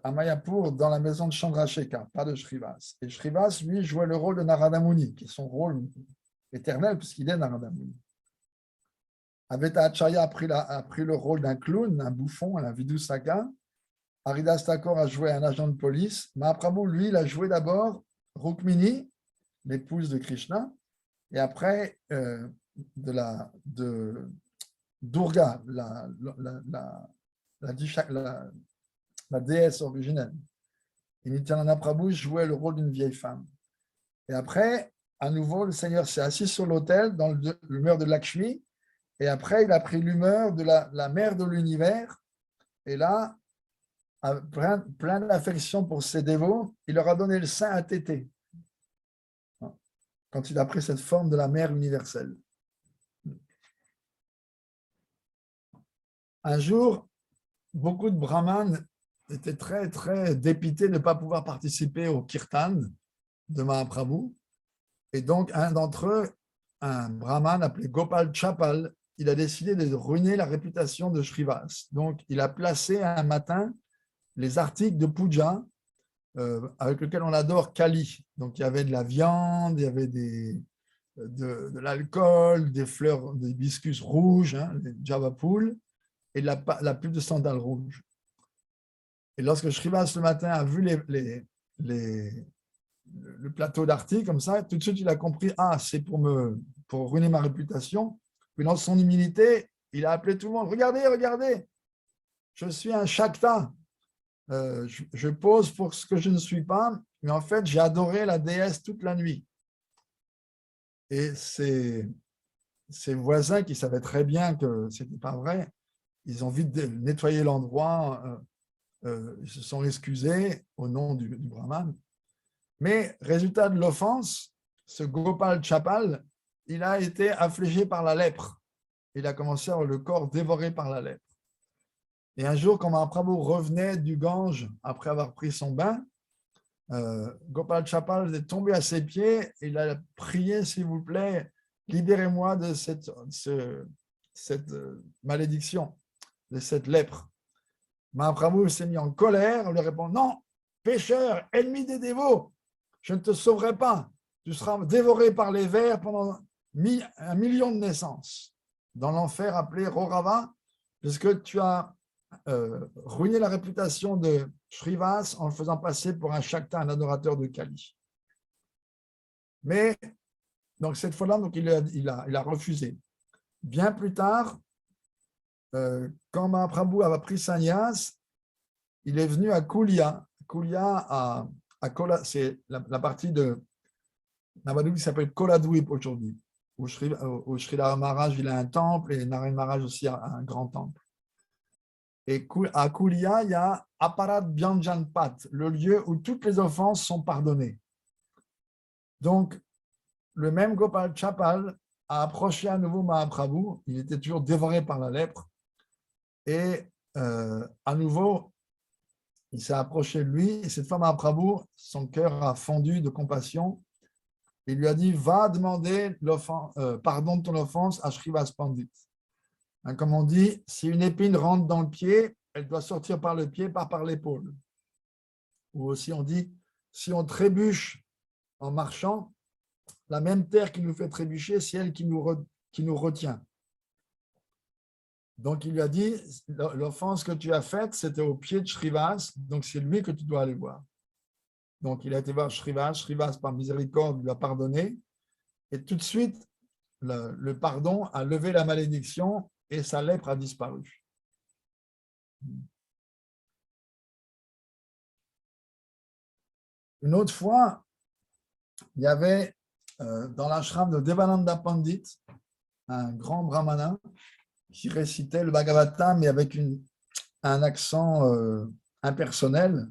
[SPEAKER 1] à Mayapur dans la maison de Chandrasekhar, pas de Shrivas. Et Shrivas, lui, jouait le rôle de Narada Muni, qui est son rôle éternel puisqu'il est Narada Muni. Advaita Acharya a pris le rôle d'un clown, un bouffon, un Vidusaka. Haridas Thakur a joué un agent de police. Mahaprabhu, lui, il a joué d'abord Rukmini, l'épouse de Krishna, et après Durga, la déesse originelle. Et Nityananda Prabhu jouait le rôle d'une vieille femme. Et après, à nouveau, le Seigneur s'est assis sur l'autel dans l'humeur de Lakshmi, et après, il a pris l'humeur de la mère de l'univers, et là, plein d'affection pour ses dévots, il leur a donné le sein à téter, quand il a pris cette forme de la mère universelle. Un jour, beaucoup de brahmanes étaient très, très dépités de ne pas pouvoir participer au kirtan de Mahaprabhu. Et donc, un d'entre eux, un brahmane appelé Gopal Chapal, il a décidé de ruiner la réputation de Shrivas. Donc, il a placé un matin les articles de puja avec lesquels on adore Kali. Donc, il y avait de la viande, il y avait de l'alcool, des fleurs d'hibiscus rouges, hein, les javapoul, et la pluie de sandales rouges. Et lorsque Shrivas le matin a vu le plateau d'Arti comme ça, tout de suite il a compris, ah, c'est pour ruiner ma réputation. Puis dans son humilité, il a appelé tout le monde, regardez, regardez, je suis un Shakta. Je pose pour ce que je ne suis pas, mais en fait, j'ai adoré la déesse toute la nuit. Et ses voisins qui savaient très bien que ce n'était pas vrai, ils ont vite nettoyé l'endroit, ils se sont excusés au nom du Brahman. Mais résultat de l'offense, ce Gopal Chapal, il a été affligé par la lèpre. Il a commencé à avoir le corps dévoré par la lèpre. Et un jour, quand Mahaprabhu revenait du Gange après avoir pris son bain, Gopal Chapal est tombé à ses pieds et il a prié, s'il vous plaît, libérez-moi de cette malédiction, de cette lèpre. Mahaprabhu s'est mis en colère, on lui répond, non, pécheur, ennemi des dévots, je ne te sauverai pas, tu seras dévoré par les vers pendant 1 million de naissances dans l'enfer appelé Rorava, puisque tu as ruiné la réputation de Shrivas en le faisant passer pour un Shakta, un adorateur de Kali. Mais donc cette fois-là, donc il a refusé. Bien plus tard, quand Mahaprabhu a pris sannyas, il est venu à Kulia. Kulia, c'est la partie de Navadvip qui s'appelle Koladwip aujourd'hui, où Srila Maharaj il a un temple et Narayan Maharaj aussi a un grand temple. Et à Kulia, il y a Aparat Byanjanpat, le lieu où toutes les offenses sont pardonnées. Donc, le même Gopal Chapal a approché à nouveau Mahaprabhu, il était toujours dévoré par la lèpre, et à nouveau, il s'est approché de lui, et cette fois Mahaprabhu, son cœur a fondu de compassion, il lui a dit, va demander pardon de ton offense à Shrivas Pandit. Hein, comme on dit, si une épine rentre dans le pied, elle doit sortir par le pied, pas par l'épaule. Ou aussi on dit, si on trébuche en marchant, la même terre qui nous fait trébucher, c'est elle qui nous retient. Donc il lui a dit, l'offense que tu as faite, c'était au pied de Shrivas, donc c'est lui que tu dois aller voir. Donc il a été voir Shrivas, Shrivas par miséricorde lui a pardonné, et tout de suite, le pardon a levé la malédiction et sa lèpre a disparu. Une autre fois, il y avait dans l'ashram de Devananda Pandit un grand brahmana qui récitait le Bhagavatam mais avec un accent impersonnel.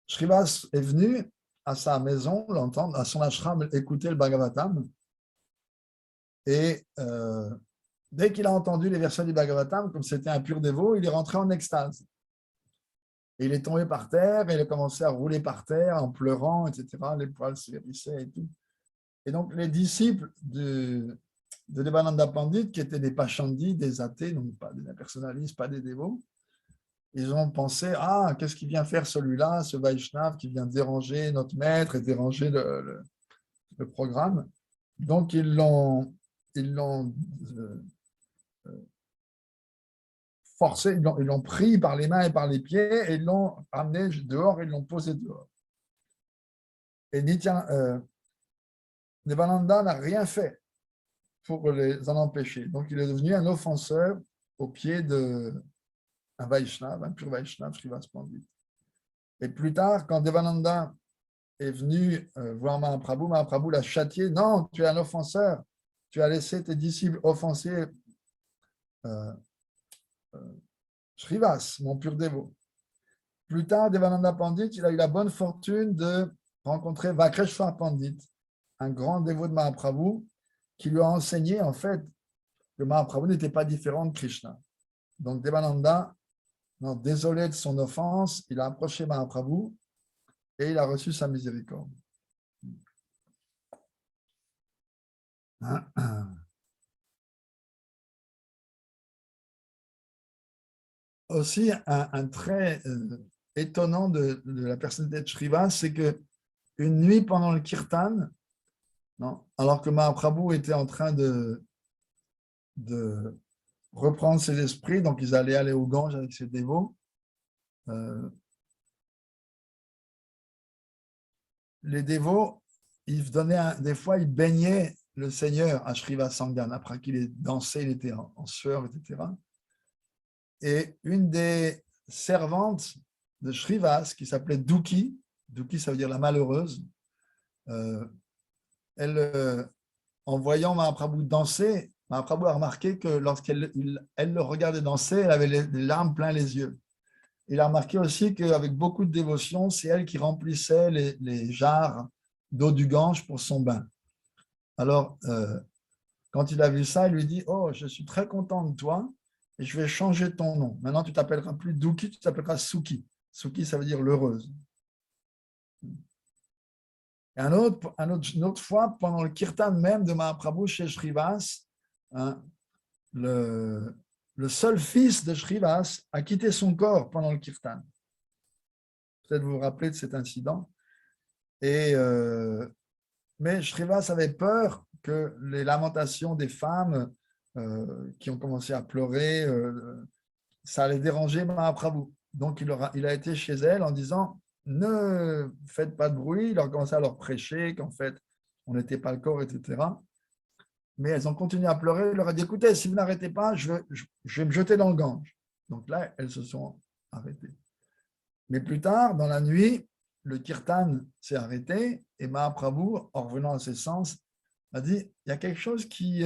[SPEAKER 1] Shrivas est venu à sa maison, l'entendre, à son ashram, écouter le Bhagavatam. Et dès qu'il a entendu les versets du Bhagavatam, comme c'était un pur dévot, il est rentré en extase. Et il est tombé par terre, et il a commencé à rouler par terre en pleurant, etc. Les poils se hérissaient et tout. Et donc, les disciples de Devananda Pandit, qui étaient des pachandis, des athées, donc pas des impersonnalistes, pas des dévots, ils ont pensé, ah, qu'est-ce qu'il vient faire celui-là, ce Vaishnav qui vient déranger notre maître et déranger le programme. Donc, ils l'ont forcé, ils l'ont pris par les mains et par les pieds et ils l'ont amené dehors et ils l'ont posé dehors. Et Devananda n'a rien fait pour les en empêcher. Donc, il est devenu un offenseur au pied d'un Vaishnav, un pur Vaishnav, Srivas Pandit. Et plus tard, quand Devananda est venu voir Mahaprabhu, Mahaprabhu l'a châtié. Non, tu es un offenseur. Tu as laissé tes disciples offenser Srivas, mon pur dévot. Plus tard, Devananda Pandit, il a eu la bonne fortune de rencontrer Vakreshwar Pandit, un grand dévot de Mahaprabhu, qui lui a enseigné en fait que Mahaprabhu n'était pas différent de Krishna. Donc Devananda, désolé de son offense, il a approché Mahaprabhu et il a reçu sa miséricorde. Aussi, un trait étonnant de la personnalité de Shrivas, c'est qu'une nuit pendant le kirtan, Non. Alors que Mahaprabhu était en train de reprendre ses esprits, donc ils allaient aller au Gange avec ses dévots. Euh, les dévots, ils donnaient des fois, ils baignaient le Seigneur à Srivasangan. Après qu'il ait dansé, il était en sueur, etc. Et une des servantes de Srivas, qui s'appelait Duki, Duki, ça veut dire la malheureuse, euh, elle, en voyant Mahaprabhu danser, Mahaprabhu a remarqué que lorsqu'elle elle le regardait danser, elle avait les larmes plein les yeux. Il a remarqué aussi qu'avec beaucoup de dévotion, c'est elle qui remplissait les jarres d'eau du Gange pour son bain. Alors, quand il a vu ça, il lui dit, oh, je suis très content de toi et je vais changer ton nom. Maintenant, tu t'appelleras plus Duki, tu t'appelleras Suki. Suki, ça veut dire l'heureuse. Et une autre fois, pendant le kirtan même de Mahaprabhu chez Srivas, hein, le seul fils de Srivas a quitté son corps pendant le kirtan. Peut-être vous vous rappelez de cet incident. Et, mais Srivas avait peur que les lamentations des femmes qui ont commencé à pleurer, ça allait déranger Mahaprabhu. Donc il a été chez elle en disant ne faites pas de bruit. Il a commencé à leur prêcher qu'en fait on n'était pas le corps, etc. Mais elles ont continué à pleurer. Il leur a dit écoutez, si vous n'arrêtez pas, je vais me jeter dans le Gange. Donc là, elles se sont arrêtées. Mais plus tard, dans la nuit, le kirtan s'est arrêté et Mahaprabhu, en revenant à ses sens, a dit il y a quelque chose qui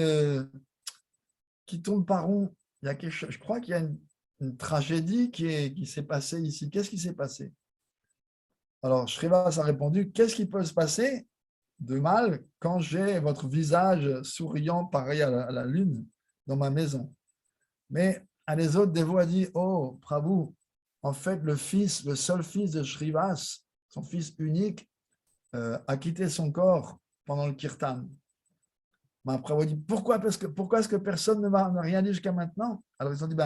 [SPEAKER 1] tourne pas rond. Il y a quelque chose, je crois qu'il y a une tragédie qui s'est passée ici. Qu'est-ce qui s'est passé? Alors, Srivas a répondu qu'est-ce qui peut se passer de mal quand j'ai votre visage souriant pareil à la lune dans ma maison? Mais un des autres dévots a dit oh, Prabhu, en fait, le seul fils de Srivas, son fils unique, a quitté son corps pendant le kirtan. Prabhu dit pourquoi est-ce que personne ne m'a rien dit jusqu'à maintenant? Alors ils ont dit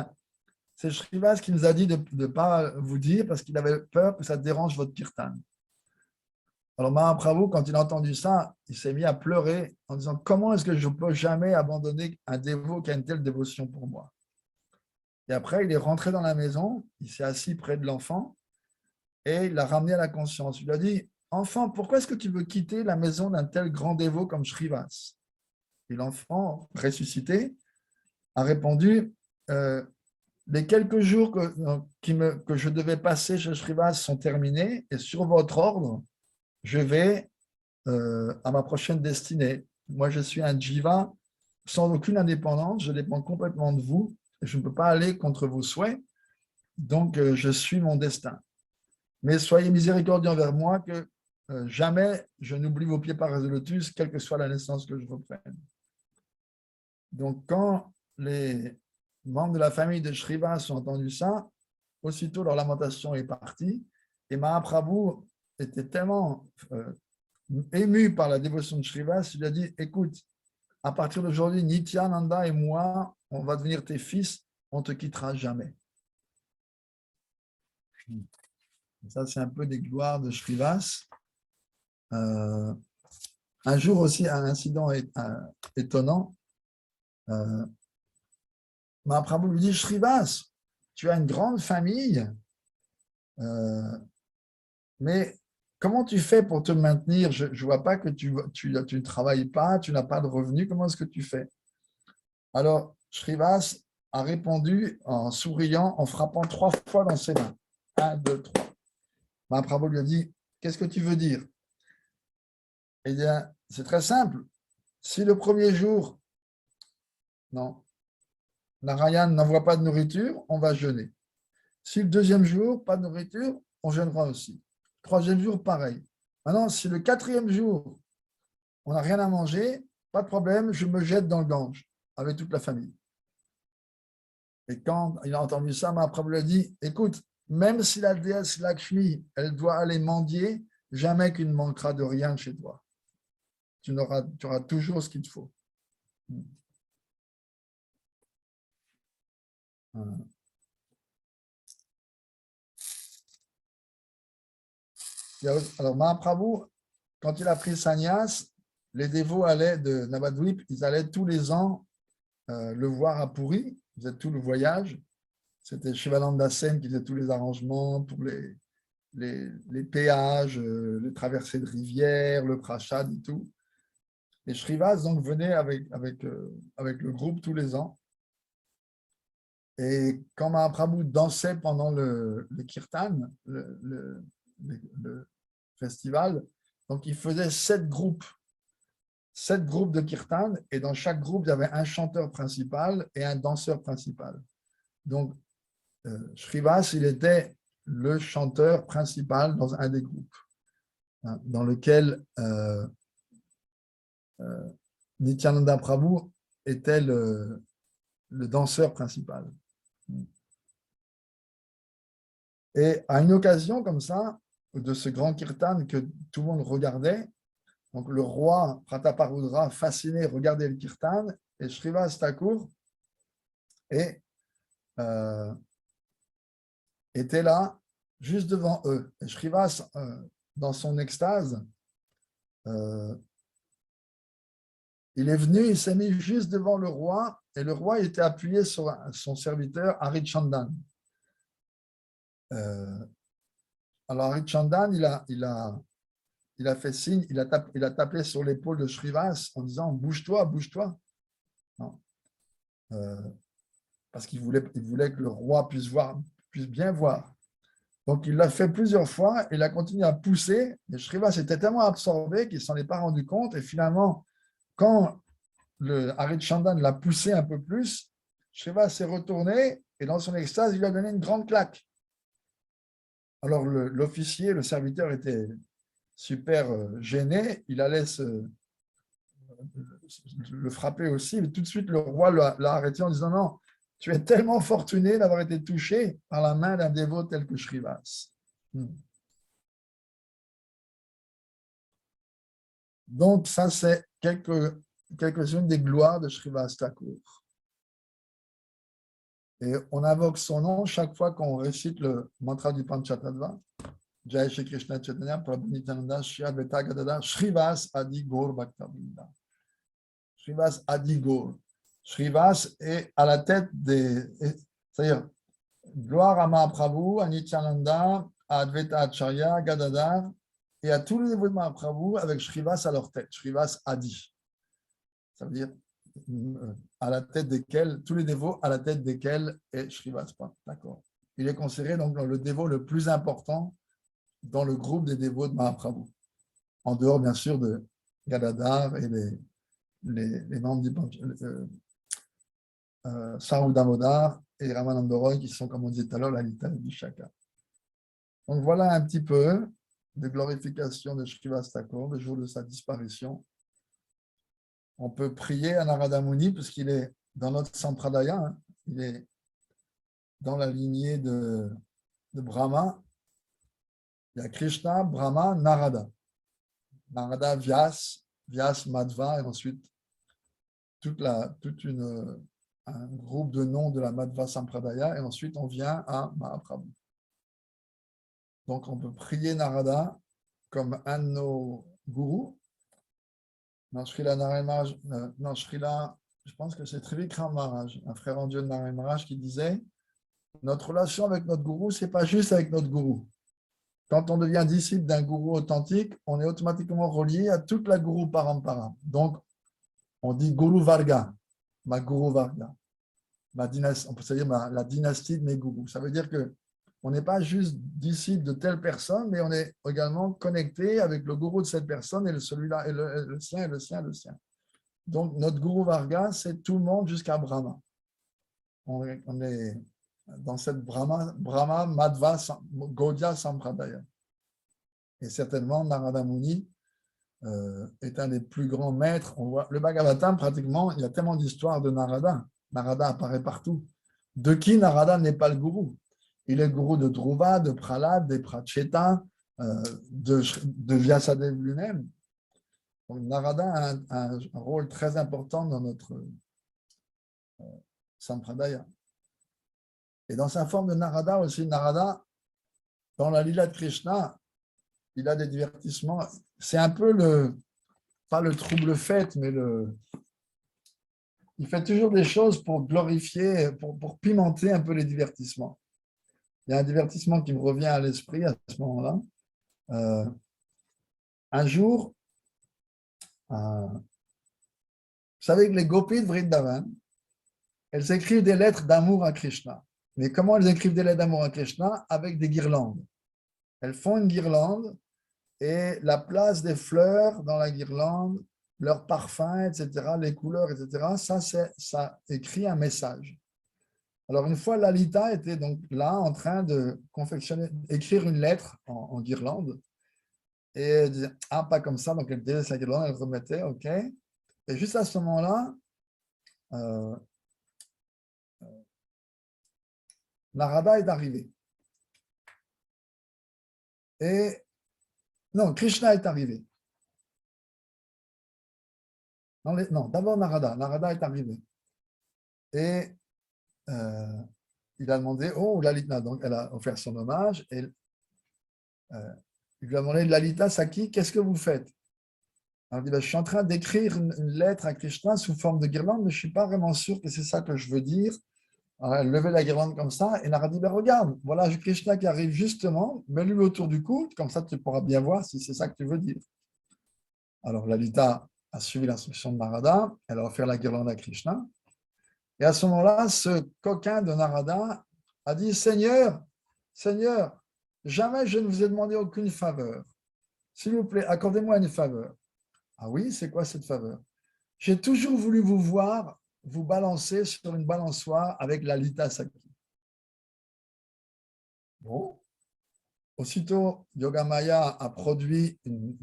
[SPEAKER 1] c'est Srivas qui nous a dit de ne pas vous dire parce qu'il avait peur que ça dérange votre kirtan. Alors Mahaprabhu, quand il a entendu ça, il s'est mis à pleurer en disant comment est-ce que je ne peux jamais abandonner un dévot qui a une telle dévotion pour moi? Et après, il est rentré dans la maison, il s'est assis près de l'enfant et il l'a ramené à la conscience. Il lui a dit enfant, pourquoi est-ce que tu veux quitter la maison d'un tel grand dévot comme Srivas? Et l'enfant, ressuscité, a répondu les quelques jours que je devais passer chez Srivas sont terminés et sur votre ordre, je vais à ma prochaine destinée. Moi, je suis un jiva sans aucune indépendance, je dépends complètement de vous, je ne peux pas aller contre vos souhaits, donc je suis mon destin. Mais soyez miséricordieux envers moi que jamais je n'oublie vos pieds par lotus, quelle que soit la naissance que je reprenne. Donc, quand les membres de la famille de Srivas ont entendu ça, aussitôt leur lamentation est partie et Mahaprabhu était tellement ému par la dévotion de Srivas, il a dit écoute, à partir d'aujourd'hui, Nityananda et moi, on va devenir tes fils, on ne te quittera jamais. Ça, c'est un peu des gloires de Srivas. Un jour aussi, un incident étonnant. Mahaprabhu lui dit Srivas, tu as une grande famille, mais comment tu fais pour te maintenir? Je ne vois pas que tu ne travailles pas, tu n'as pas de revenus, comment est-ce que tu fais? Alors, Srivas a répondu en souriant, en frappant 3 fois dans ses mains. 1, 2, 3. Mahaprabhu lui a dit, qu'est-ce que tu veux dire? Eh bien, c'est très simple. Si le premier jour, non, Narayan n'envoie pas de nourriture, on va jeûner. Si le deuxième jour, pas de nourriture, on jeûnera aussi. Troisième jour, pareil. Maintenant, si le quatrième jour, on n'a rien à manger, pas de problème, je me jette dans le Gange avec toute la famille. Et quand il a entendu ça, Mahaprabhu lui a dit, écoute, même si la déesse Lakshmi, elle doit aller mendier, jamais qu'il ne manquera de rien chez toi. Tu auras toujours ce qu'il te faut. Alors, Mahaprabhu, quand il a pris sannyas, les dévots allaient de Navadvip, ils allaient tous les ans le voir à Puri, ils faisaient tout le voyage. C'était Shivananda Sen qui faisait tous les arrangements pour les péages, les traversées de rivières, le prachad et tout. Et Srivas donc venait avec le groupe tous les ans. Et quand Mahaprabhu dansait pendant le kirtan, le festival, donc il faisait 7 groupes de kirtan, et dans chaque groupe, il y avait un chanteur principal et un danseur principal. Donc, Srivas, il était le chanteur principal dans un des groupes, hein, dans lequel Nityananda Prabhu était le danseur principal. Et à une occasion comme ça, de ce grand kirtan que tout le monde regardait, donc le roi Prataparudra, fasciné, regardait le kirtan, et Srivas Thakur était là, juste devant eux. Et Srivas, dans son extase, il est venu, il s'est mis juste devant le roi, et le roi était appuyé sur son serviteur Harichandan. Alors Harichandan, il a fait signe, il a tapé sur l'épaule de Srivas en disant « Bouge-toi, bouge-toi ». Parce qu'il voulait que le roi puisse bien voir. Donc, il l'a fait plusieurs fois, il a continué à pousser, et Srivas était tellement absorbé qu'il ne s'en est pas rendu compte, et finalement, quand le Harichandan l'a poussé un peu plus, Srivas s'est retourné, et dans son extase, il lui a donné une grande claque. Alors, l'officier, le serviteur était super gêné, il allait le frapper aussi, mais tout de suite, le roi l'a arrêté en disant « Non, tu es tellement fortuné d'avoir été touché par la main d'un dévot tel que Srivas. » Donc, ça, c'est quelques-unes des gloires de Srivas Thakur. Et on invoque son nom chaque fois qu'on récite le mantra du Panchatattva. Jai Shri Krishna Chaitanya Prabhu Nityananda Shri Advaita Gadadhar Srivas Adi Gaur Bhakta-vrinda. Srivas Adi Gaur. Srivas est à la tête c'est-à-dire, gloire à Mahaprabhu, à Nityananda, à Advaita Acharya, Gadadhar, et à tous les dévots de Mahaprabhu avec Srivas à leur tête, Srivas Adi. Ça veut dire à la tête desquels, tous les dévots à la tête desquels est Srivas. D'accord. Il est considéré donc le dévot le plus important dans le groupe des dévots de Mahaprabhu, en dehors bien sûr de Gadadhar et les membres du Saru Damodar et Ramananda Roy qui sont, comme on disait tout à l'heure, la litanie du Shaka. Donc voilà un petit peu de glorification de Srivas Thakur le jour de sa disparition. On peut prier à Narada Muni parce qu'il est dans notre Sampradaya, hein, il est dans la lignée de Brahma. Il y a Krishna, Brahma, Narada. Narada, Vyas, Madhva, et ensuite un groupe de noms de la Madhva Sampradaya, et ensuite on vient à Mahaprabhu. Donc on peut prier Narada comme un de nos gourous. Dans Srila Narayan Maharaj, je pense que c'est Trivikram Maharaj, un frère en Dieu de Narayan Maharaj, qui disait notre relation avec notre gourou, ce n'est pas juste avec notre gourou. Quand on devient disciple d'un gourou authentique, on est automatiquement relié à toute la gourou parampara. Donc, on dit Guru Varga, ma Guru Varga, ma dynastie, on peut dire la dynastie de mes gourous. Ça veut dire que on n'est pas juste disciple de telle personne, mais on est également connecté avec le gourou de cette personne et celui-là, et le sien, et le sien, et le sien. Donc, notre Guru Varga, c'est tout le monde jusqu'à Brahma. On est dans cette Brahma Madhva, Gaudiya Sampradaya. Et certainement, Narada Muni est un des plus grands maîtres. On voit, le Bhagavatam, pratiquement, il y a tellement d'histoires de Narada. Narada apparaît partout. De qui Narada n'est pas le gourou? Il est le gourou de Dhruva, de Prahlad, des Pratcheta, de Vyasadeva lui-même. Donc, Narada a un rôle très important dans notre Sampradaya. Et dans sa forme de Narada aussi, Narada, dans la Lila de Krishna, il a des divertissements. C'est un peu pas le trouble fait, mais il fait toujours des choses pour glorifier, pour pimenter un peu les divertissements. Il y a un divertissement qui me revient à l'esprit à ce moment-là. Un jour, vous savez que les gopis de Vrindavan, elles écrivent des lettres d'amour à Krishna. Mais comment elles écrivent des lettres d'amour à Krishna? Avec des guirlandes. Elles font une guirlande et la place des fleurs dans la guirlande, leur parfum, etc., les couleurs, etc., ça écrit un message. Alors, une fois, Lalita était donc là en train de écrire une lettre en guirlande. Et elle disait, ah, pas comme ça. Donc, elle disait sa guirlande, elle remettait, OK. Et juste à ce moment-là, euh, Narada est arrivé. Et non, Krishna est arrivé. Non, d'abord Narada. Narada est arrivé. Et il a demandé, oh, Lalita, donc elle a offert son hommage. Et il lui a demandé, Lalita Saki, qu'est-ce que vous faites? Alors, il dit, je suis en train d'écrire une lettre à Krishna sous forme de guirlande, mais je ne suis pas vraiment sûr que c'est ça que je veux dire. Alors, elle levait la guirlande comme ça, et Narada dit, regarde, voilà Krishna qui arrive justement, mets-lui autour du cou, comme ça tu pourras bien voir si c'est ça que tu veux dire. Alors, Lalita a suivi l'instruction de Narada, elle a offert la guirlande à Krishna, et à ce moment-là, ce coquin de Narada a dit, Seigneur, jamais je ne vous ai demandé aucune faveur. S'il vous plaît, accordez-moi une faveur. Ah oui, c'est quoi cette faveur? J'ai toujours voulu vous voir vous balancer sur une balançoire avec Lalita Saki. Bon. Aussitôt, Yogamaya a produit une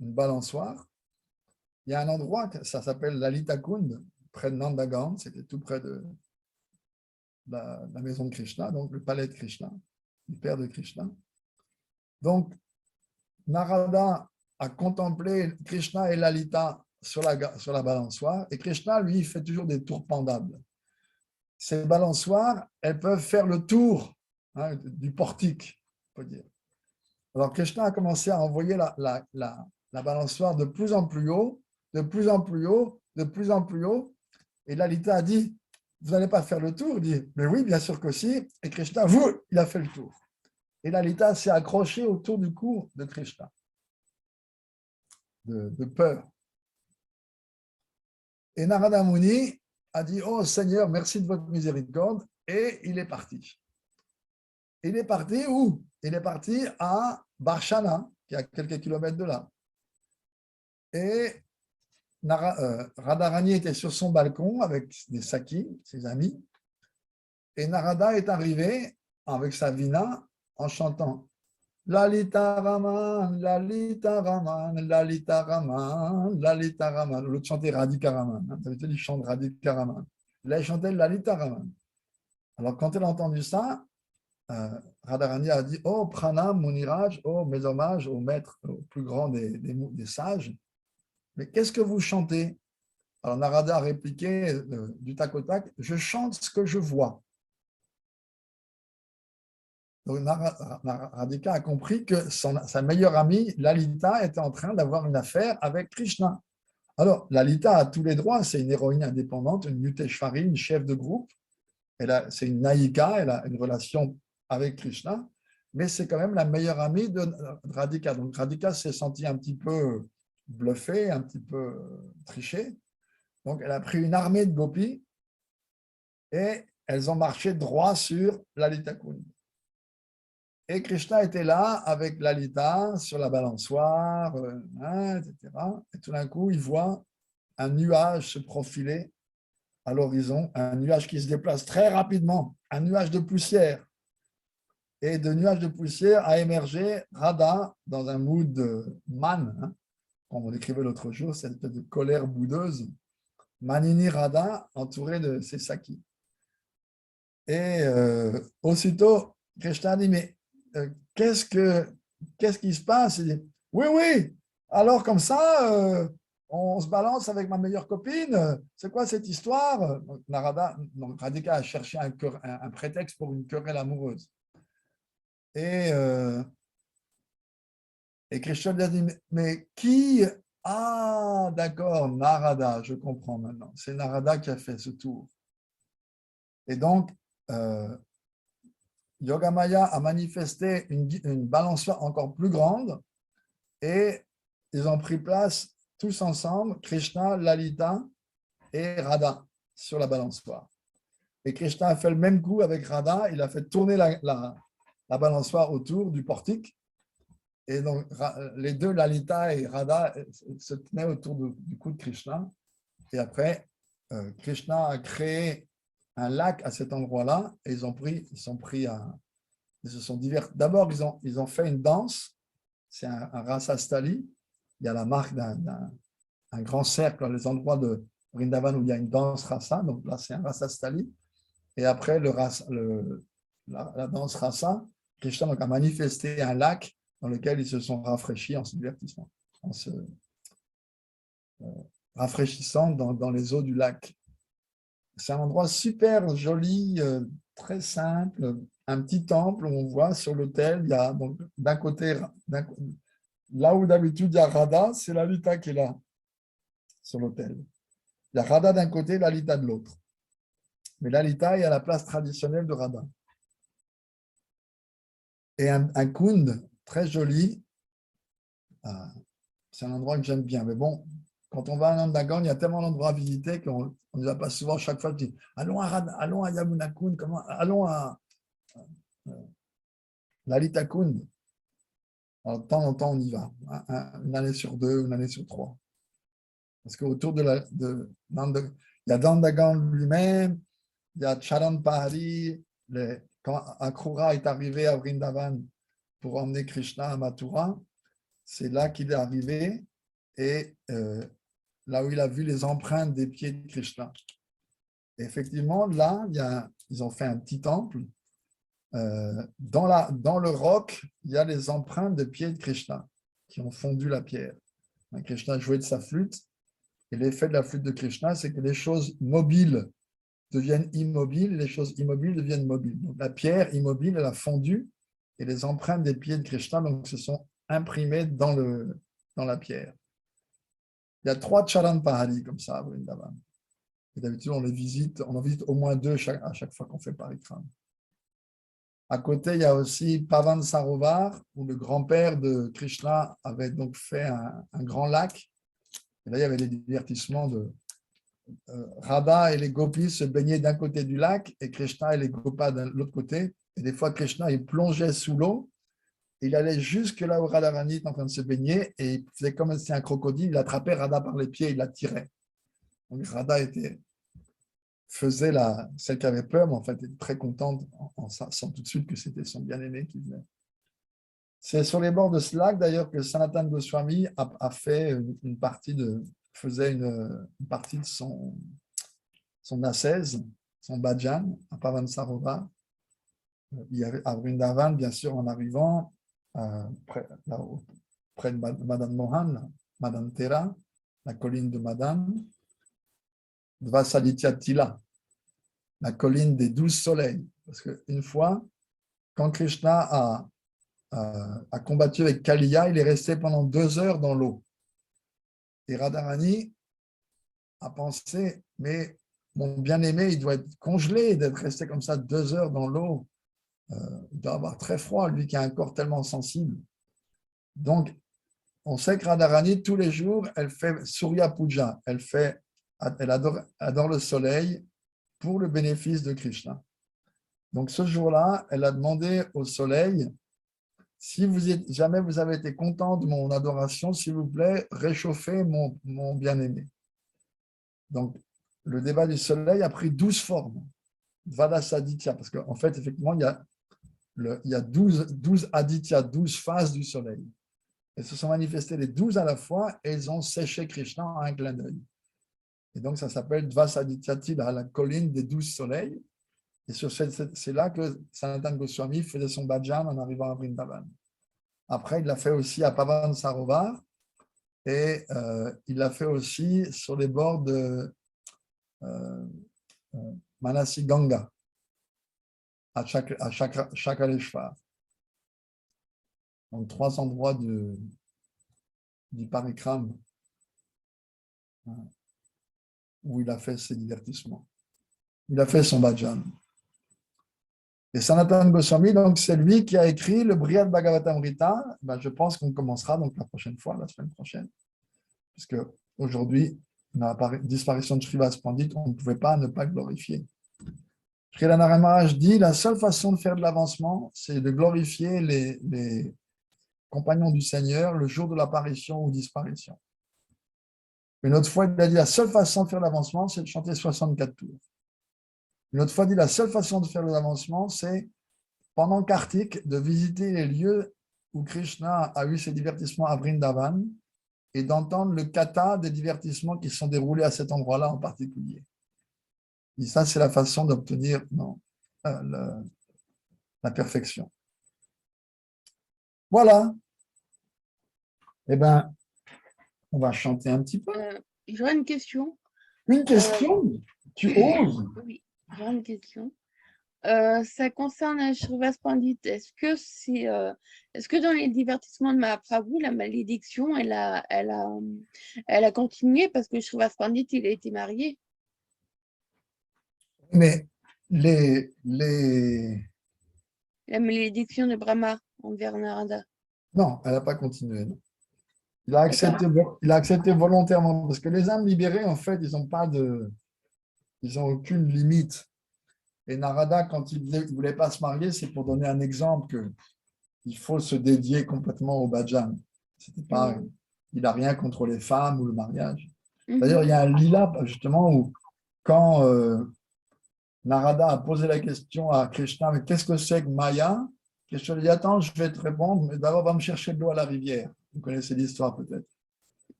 [SPEAKER 1] balançoire. Il y a un endroit, ça s'appelle Lalita Kund, près de Nandagaon, c'était tout près de la maison de Krishna, donc le palais de Krishna, du père de Krishna. Donc, Narada a contemplé Krishna et Lalita sur la balançoire, et Krishna, lui, fait toujours des tours pendables. Ces balançoires, elles peuvent faire le tour du portique, on peut dire. Alors, Krishna a commencé à envoyer la balançoire de plus en plus haut, de plus en plus haut, de plus en plus haut. Et Lalita a dit, vous n'allez pas faire le tour? Il dit, mais oui, bien sûr que si. Et Krishna, il a fait le tour. Et Lalita s'est accrochée autour du cou de Krishna, de peur. Et Narada Muni a dit, oh Seigneur, merci de votre miséricorde. Et il est parti. Il est parti où? Il est parti à Barshana, qui est à quelques kilomètres de là. Et Radharani était sur son balcon avec des Sakis, ses amis. Et Narada est arrivé avec sa vina en chantant Lalita Raman, Lalita Raman, Lalita Raman, Lalita Raman. L'autre chantait Radhika Raman. Ça veut dire qu'il chante Radhika Raman. Là, il chantait Lalita Raman. Alors, quand elle a entendu ça, Radharani a dit oh, Pranam, Muniraj, oh, mes hommages au maître, au plus grand des sages. Mais qu'est-ce que vous chantez? Alors, Narada a répliqué du tac au tac je chante ce que je vois. Donc, Radhika a compris que sa meilleure amie, Lalita, était en train d'avoir une affaire avec Krishna. Alors, Lalita a tous les droits, c'est une héroïne indépendante, une Yuteshwari, une chef de groupe. C'est une naïka, elle a une relation avec Krishna, mais c'est quand même la meilleure amie de Radhika. Donc, Radhika s'est sentie un petit peu bluffée, un petit peu trichée. Donc, elle a pris une armée de gopis et elles ont marché droit sur Lalita Kund. Et Krishna était là avec Lalita sur la balançoire, etc. Et tout d'un coup, il voit un nuage se profiler à l'horizon, un nuage qui se déplace très rapidement, un nuage de poussière. Et de nuage de poussière a émergé Radha dans un mood de man, comme on l'écrivait l'autre jour, cette espèce de colère boudeuse. Manini Radha, entourée de ses sakis. Et aussitôt, Krishna dit, mais qu'est-ce qui se passe? Il dit, oui, alors comme ça, on se balance avec ma meilleure copine, c'est quoi cette histoire? Donc, Radhika a cherché un prétexte pour une querelle amoureuse. Et Krishna lui a dit, mais qui Ah, d'accord, Narada, je comprends maintenant. C'est Narada qui a fait ce tour. Et donc, Yogamaya a manifesté une balançoire encore plus grande et ils ont pris place tous ensemble, Krishna, Lalita et Radha sur la balançoire. Et Krishna a fait le même coup avec Radha, il a fait tourner la balançoire autour du portique. Et donc, les deux, Lalita et Radha, se tenaient autour du cou de Krishna. Et après, Krishna a créé un lac à cet endroit-là et ils se sont divers. D'abord, ils ont fait une danse, c'est un rasastali. Il y a la marque d'un grand cercle dans les endroits de Vrindavan où il y a une danse rasa, donc là c'est un rasastali. Et après la danse rasa, Krishna donc, a manifesté un lac dans lequel ils se sont rafraîchis en se divertissant, en se rafraîchissant dans les eaux du lac. C'est un endroit super joli, très simple, un petit temple où on voit sur l'autel, il y a donc d'un côté, là où d'habitude il y a Radha, c'est Lalita qui est là, sur l'autel. Il y a Radha d'un côté, Lalita de l'autre. Mais Lalita est à la place traditionnelle de Radha. Et un kund très joli, c'est un endroit que j'aime bien. Mais bon, quand on va à Nandagan, il y a tellement d'endroits à visiter qu'on ne va pas souvent. Chaque fois, je dis allons à Radha, allons à Yamuna Kund, allons à Lalita Kund. Alors, de temps en temps, on y va. Une année sur deux, une année sur trois. Parce qu'autour il y a Nandagan lui-même, il y a Charan Pahari. Quand Akrura est arrivé à Vrindavan pour emmener Krishna à Mathura, c'est là qu'il est arrivé et là où il a vu les empreintes des pieds de Krishna. Et effectivement, là, ils ont fait un petit temple. Dans le roc, il y a les empreintes des pieds de Krishna qui ont fondu la pierre. Krishna jouait de sa flûte et l'effet de la flûte de Krishna, c'est que les choses mobiles deviennent immobiles et les choses immobiles deviennent mobiles. Donc, la pierre immobile, elle a fondu et les empreintes des pieds de Krishna donc, se sont imprimées dans la pierre. Il y a 3 Charan Pahari comme ça à Vrindavan. Et d'habitude, on en visite au moins 2 à chaque fois qu'on fait Parikram. À côté, il y a aussi Pavan Sarovar, où le grand-père de Krishna avait donc fait un grand lac. Et là, il y avait des divertissements de Radha et les gopis se baignaient d'un côté du lac et Krishna et les gopas de l'autre côté. Et des fois, Krishna, il plongeait sous l'eau. Il allait jusque là où Radharani était en train de se baigner et il faisait comme si c'était un crocodile. Il attrapait Radha par les pieds, il la tirait. Donc Radha faisait celle qui avait peur, mais en fait, elle était très contente en sachant tout de suite que c'était son bien-aimé qui venait. C'est sur les bords de ce lac, d'ailleurs, que Sanatan Goswami a fait une partie faisait une partie de son ascèse, son bhajan, à Pavan Sarovar. Il y avait à Vrindavan, bien sûr, en arrivant, près de Madan Mohan, Madan Tera, la colline de Madan, Dvasaditya Tila, la colline des 12 soleils. Parce qu'une fois, quand Krishna a combattu avec Kaliya, il est resté pendant 2 heures dans l'eau. Et Radharani a pensé, mais mon bien-aimé, il doit être congelé d'être resté comme ça 2 heures dans l'eau. Il doit avoir très froid, lui qui a un corps tellement sensible. Donc, on sait que Radharani, tous les jours, elle fait Surya Puja. Elle adore le soleil pour le bénéfice de Krishna. Donc, ce jour-là, elle a demandé au soleil, si jamais vous avez été content de mon adoration, s'il vous plaît, réchauffez mon bien-aimé. Donc, le débat du soleil a pris 12 formes. Vadasaditya, parce qu'en fait, effectivement, il y a 12 Aditya, 12 phases du soleil. Elles se sont manifestées les 12 à la fois et elles ont séché Krishna en un clin d'œil. Et donc, ça s'appelle Dvasaditya Tila, la colline des 12 soleils. Et c'est là que Sanatan Goswami faisait son bhajan en arrivant à Vrindavan. Après, il l'a fait aussi à Pavan Sarovar et il l'a fait aussi sur les bords de Manasi Ganga, à Chakaleshwar. Donc, 3 endroits du Parikram où il a fait ses divertissements. Il a fait son bhajan. Et Sanatana Goswami, donc c'est lui qui a écrit le Brihad Bhagavatamrita. Ben, je pense qu'on commencera donc la prochaine fois, la semaine prochaine, puisque aujourd'hui, la disparition de Srivas Pandit, on ne pouvait pas ne pas glorifier. Srila Narayana Maharaj dit la seule façon de faire de l'avancement, c'est de glorifier les compagnons du Seigneur le jour de l'apparition ou disparition. Une autre fois, il a dit la seule façon de faire l'avancement, c'est de chanter 64 tours. Une autre fois, il dit la seule façon de faire l'avancement, c'est pendant Kartik, de visiter les lieux où Krishna a eu ses divertissements à Vrindavan et d'entendre le kata des divertissements qui sont déroulés à cet endroit-là en particulier. Et ça, c'est la façon d'obtenir la perfection. Voilà. Eh bien, on va chanter un petit peu.
[SPEAKER 2] J'aurais une question.
[SPEAKER 1] Une question? Tu oses?
[SPEAKER 2] Oui, j'aurais une question. Ça concerne Srivas Pandit. Est-ce que dans les divertissements de Mahaprabhu, la malédiction, elle a continué parce que Srivas Pandit, il a été marié?
[SPEAKER 1] Mais
[SPEAKER 2] La malédiction de Brahma envers Narada.
[SPEAKER 1] non, elle n'a pas continué. Non. Il a accepté volontairement parce que les âmes libérées, en fait, ils n'ont aucune limite. Et Narada, quand il ne voulait pas se marier, c'est pour donner un exemple qu'il faut se dédier complètement au bhajan. C'était pas, il n'a rien contre les femmes ou le mariage. D'ailleurs, il y a un lila, justement, où quand Narada a posé la question à Krishna, mais qu'est-ce que c'est que Maya? Krishna lui dit, attends, je vais te répondre, mais d'abord, va me chercher de l'eau à la rivière. Vous connaissez l'histoire peut-être.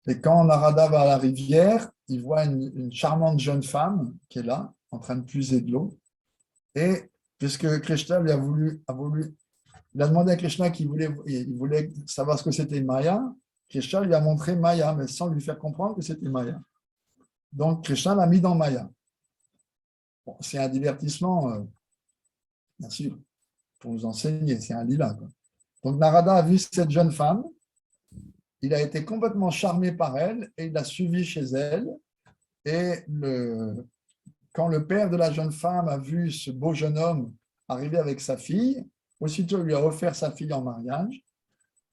[SPEAKER 1] Et quand Narada va à la rivière, il voit une charmante jeune femme qui est là, en train de puiser de l'eau. Et puisque Krishna il a demandé à Krishna il voulait savoir ce que c'était Maya, Krishna lui a montré Maya, mais sans lui faire comprendre que c'était Maya. Donc Krishna l'a mis dans Maya. Bon, c'est un divertissement, bien sûr, pour nous enseigner, c'est un lila. Quoi. Donc Narada a vu cette jeune femme, il a été complètement charmé par elle et il l'a suivie chez elle. Et quand le père de la jeune femme a vu ce beau jeune homme arriver avec sa fille, aussitôt il lui a offert sa fille en mariage.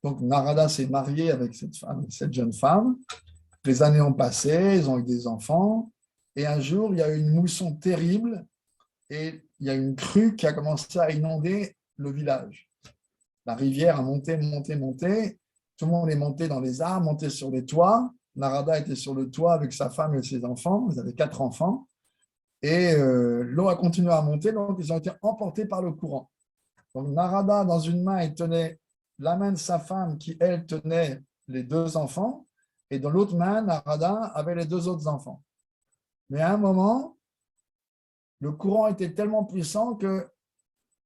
[SPEAKER 1] Donc Narada s'est marié avec cette jeune femme. Les années ont passé, ils ont eu des enfants. Et un jour, il y a eu une mousson terrible et il y a une crue qui a commencé à inonder le village. La rivière a monté, monté, monté. Tout le monde est monté dans les arbres, monté sur les toits. Narada était sur le toit avec sa femme et ses enfants. Ils avaient 4 enfants. Et l'eau a continué à monter, donc ils ont été emportés par le courant. Donc Narada, dans une main, il tenait la main de sa femme qui, elle, tenait les 2 enfants. Et dans l'autre main, Narada avait les 2 autres enfants. Mais à un moment, le courant était tellement puissant que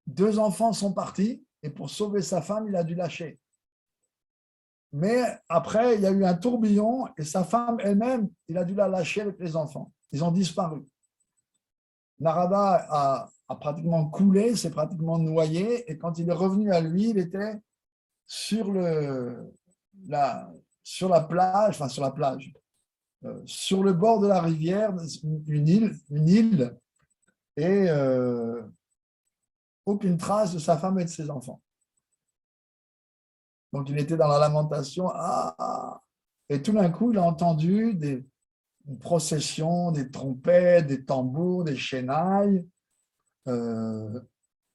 [SPEAKER 1] 2 enfants sont partis et pour sauver sa femme, il a dû lâcher. Mais après, il y a eu un tourbillon et sa femme elle-même, il a dû la lâcher avec les enfants. Ils ont disparu. Narada a pratiquement coulé, s'est pratiquement noyé et quand il est revenu à lui, il était sur la plage, enfin sur la plage, sur le bord de la rivière, une île et aucune trace de sa femme et de ses enfants. Donc, il était dans la lamentation. Et tout d'un coup, il a entendu une procession, des trompettes, des tambours, des shenailles. Il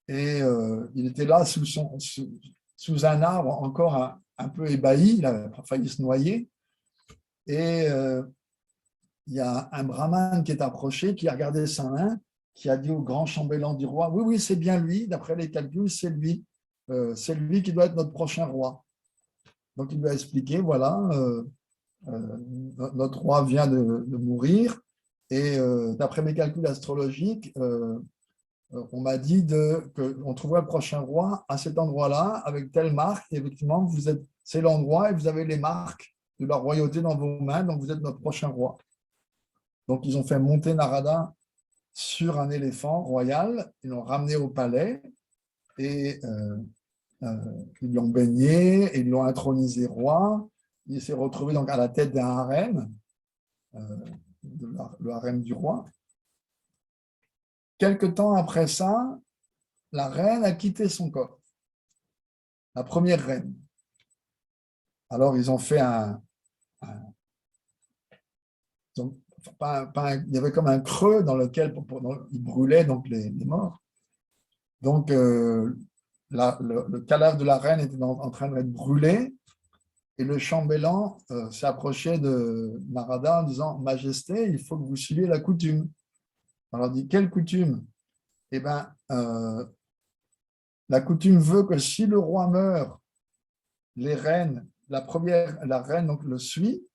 [SPEAKER 1] était là sous un arbre, encore un peu ébahi. Il a failli se noyer. Et il y a un brahman qui est approché, qui a regardé sa main, qui a dit au grand chambellan du roi, oui, c'est bien lui, d'après les calculs, c'est lui. C'est lui qui doit être notre prochain roi. Donc, il lui a expliqué, voilà, notre roi vient de mourir et d'après mes calculs astrologiques, on m'a dit qu'on trouverait le prochain roi à cet endroit-là avec telle marque. Et effectivement, c'est l'endroit et vous avez les marques de la royauté dans vos mains, donc vous êtes notre prochain roi. Donc, ils ont fait monter Narada sur un éléphant royal, ils l'ont ramené au palais et ils l'ont baigné, ils l'ont intronisé roi. Il s'est retrouvé donc à la tête d'un harem. le harem du roi. Quelque temps après ça, la reine a quitté son corps, la première reine. Alors, ils ont fait il y avait comme un creux dans lequel ils brûlaient donc les morts. Donc, le cadavre de la reine était en train d'être brûlé et le chambellan s'est approché de Narada en disant « Majesté, il faut que vous suiviez la coutume. » Alors, il dit « Quelle coutume ?» Eh bien, la coutume veut que si le roi meurt, les reines, la reine donc, le suit,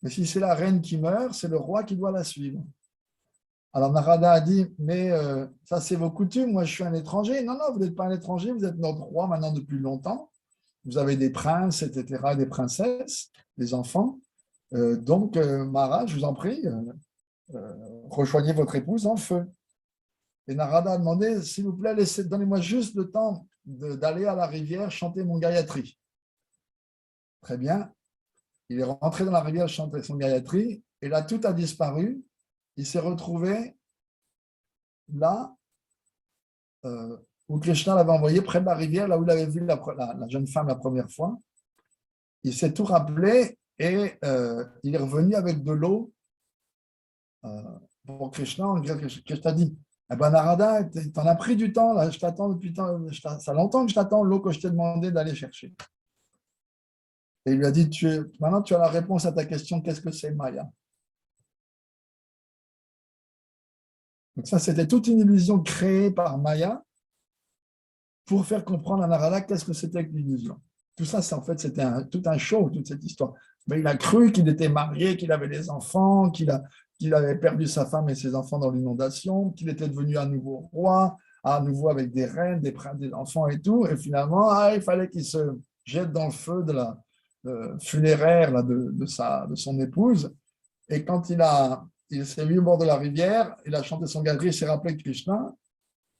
[SPEAKER 1] mais si c'est la reine qui meurt, c'est le roi qui doit la suivre. Alors Narada a dit, mais ça c'est vos coutumes, moi je suis un étranger. Non, non, vous n'êtes pas un étranger, vous êtes notre roi maintenant depuis longtemps. Vous avez des princes, etc., des princesses, des enfants. Donc, Maharaj, je vous en prie, rejoignez votre épouse en feu. Et Narada a demandé, s'il vous plaît, donnez-moi juste le temps d'aller à la rivière chanter mon Gayatri. Très bien. Il est rentré dans la rivière chanter son Gayatri, et là, tout a disparu. Il s'est retrouvé là où Krishna l'avait envoyé, près de la rivière, là où il avait vu la jeune femme la première fois. Il s'est tout rappelé et il est revenu avec de l'eau pour Krishna. Krishna dit, eh ben Narada, t'en as pris du temps, là, je t'attends depuis ça fait longtemps que je t'attends, l'eau que je t'ai demandé d'aller chercher. Et il lui a dit, maintenant tu as la réponse à ta question, qu'est-ce que c'est Maya? Donc ça, c'était toute une illusion créée par Maya pour faire comprendre à Narada qu'est-ce que c'était que l'illusion. Tout ça, en fait, c'était tout un show, toute cette histoire. Mais il a cru qu'il était marié, qu'il avait des enfants, qu'il avait perdu sa femme et ses enfants dans l'inondation, qu'il était devenu un nouveau roi, à nouveau avec des reines, des princes, des enfants et tout. Et finalement, il fallait qu'il se jette dans le feu de la funéraire là, de son épouse. Et quand il s'est mis au bord de la rivière, il a chanté son Gayatri, il s'est rappelé de Krishna,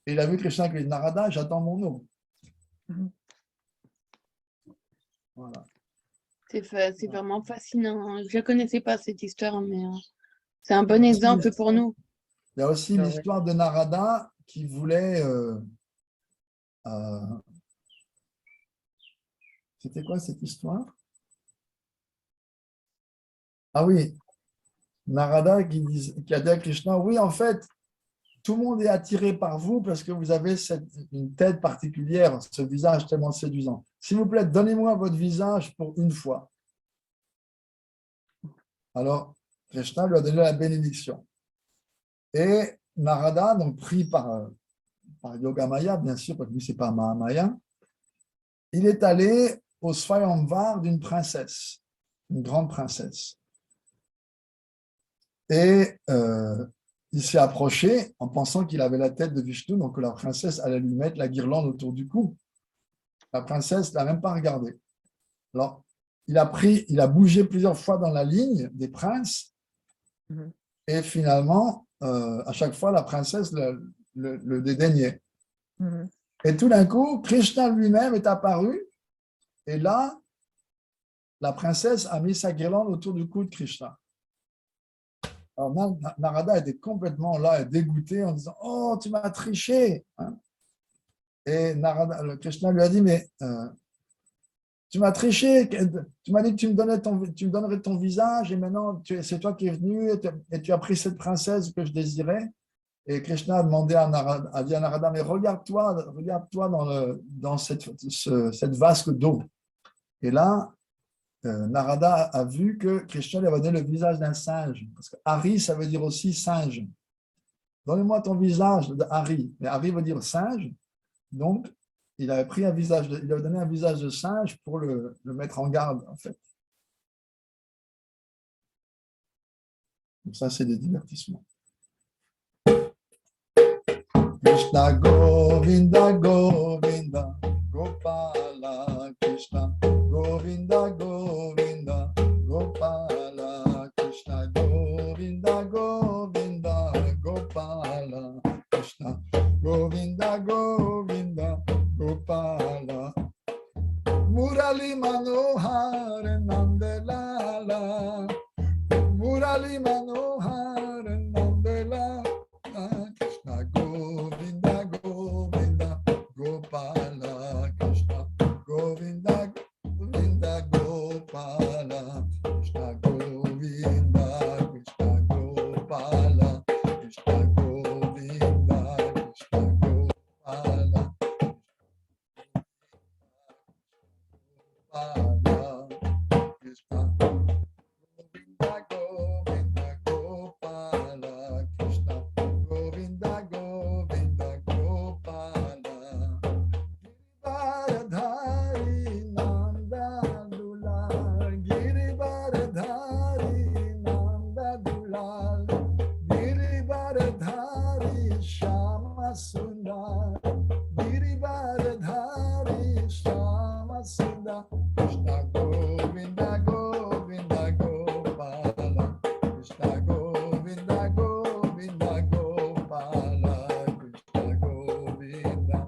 [SPEAKER 1] et il a vu Krishna qui lui dit, Narada, j'attends mon eau. Voilà.
[SPEAKER 2] C'est vraiment fascinant. Je ne connaissais pas cette histoire, mais c'est un bon exemple pour nous.
[SPEAKER 1] Il y a aussi l'histoire de Narada qui voulait... c'était quoi cette histoire? Ah oui, Narada qui a dit à Krishna, oui, en fait, tout le monde est attiré par vous parce que vous avez une tête particulière, ce visage tellement séduisant. S'il vous plaît, donnez-moi votre visage pour une fois. Alors, Krishna lui a donné la bénédiction. Et Narada, donc pris par Yogamaya, bien sûr, parce que lui, ce n'est pas Mahamaya, il est allé au Swayamvar d'une princesse, une grande princesse. Et il s'est approché en pensant qu'il avait la tête de Vishnu, donc que la princesse allait lui mettre la guirlande autour du cou. La princesse ne l'a même pas regardé. Alors, il a bougé plusieurs fois dans la ligne des princes, et finalement, à chaque fois, la princesse le dédaignait. Et tout d'un coup, Krishna lui-même est apparu, et là, la princesse a mis sa guirlande autour du cou de Krishna. Alors, Narada était complètement là, dégoûté, en disant « Oh, tu m'as triché !» Et Krishna lui a dit « Mais tu m'as triché, tu m'as dit que tu me donnerais ton visage, et maintenant c'est toi qui es venu, et tu as pris cette princesse que je désirais. » Et Krishna a demandé a dit à Narada « Mais regarde-toi dans cette vasque d'eau. » Et là, Narada a vu que Krishna lui avait donné le visage d'un singe, parce que Hari, ça veut dire aussi singe. Donne-moi ton visage de Hari. Mais Hari veut dire singe, donc il avait donné un visage de singe pour le mettre en garde, en fait. Donc ça, c'est des divertissements. Krishna Govinda Govinda Gopala Krishna Govinda Govinda Gopala Krishna Govinda Govinda Gopala Krishna Govinda Govinda Gopala Murali Manohar Nandalala Murali Manohar Gopala, Krishna Govinda, Krishna Gopala, Krishna Govinda, Krishna Gopala, Krishna Govinda, Govinda Gopala, Krishna Govinda, Govinda Gopala, Giridharadhari Nanda Dulal, Giridharadhari Nanda Dulal, Giridharadhari Shama Sundar, Giridharadhari Shama Sundar, Krishna Govinda, Govinda Gopala, Krishna Govinda, Govinda Gopala, Krishna Govinda,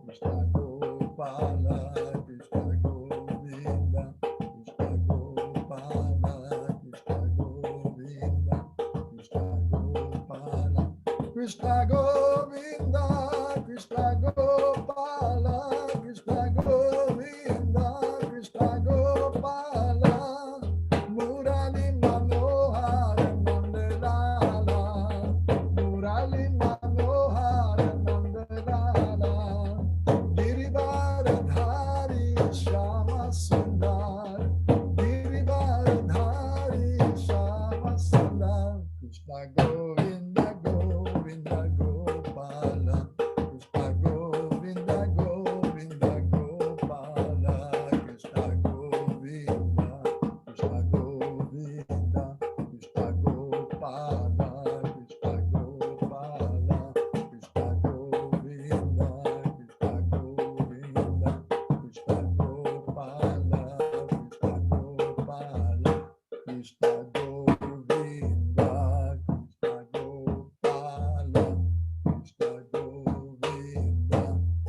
[SPEAKER 1] Krishna Gopala, Krishna Govinda, Krishna Gopala, Krishna Govinda, Krishna Gopala, Krishna Govinda, Krishna Gopala, Krishna Govinda, Krishna Gopala, Murali Manohar Nandalala, Murali Manohar Nandalala, Giridharadhari Shama Sundar, Giridharadhari Shama Sundar, Krishna Govinda, Govinda Gopala, Krishna Govinda, Govinda Gopala, Krishna Govinda, Krishna Govinda, Krishna Gopala, Krishna Gopala, Krishna Govinda, Krishna Govinda, Krishna Gopala, Krishna Gopala, Krishna Govinda, Krishna Gopala, Krishna Govinda,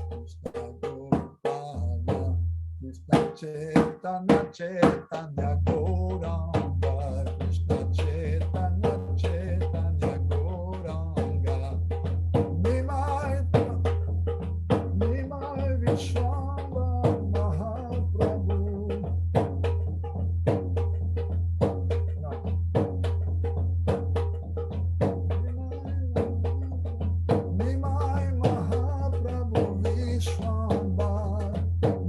[SPEAKER 1] Krishna Gopala, Krishna Chaitanya, Chaitanya Gauranga, Krishna Chaitanya, Chaitanya Gauranga, Nimai Vishwamba Mahaprabhu, Nimai Mahaprabhu Vishwambar,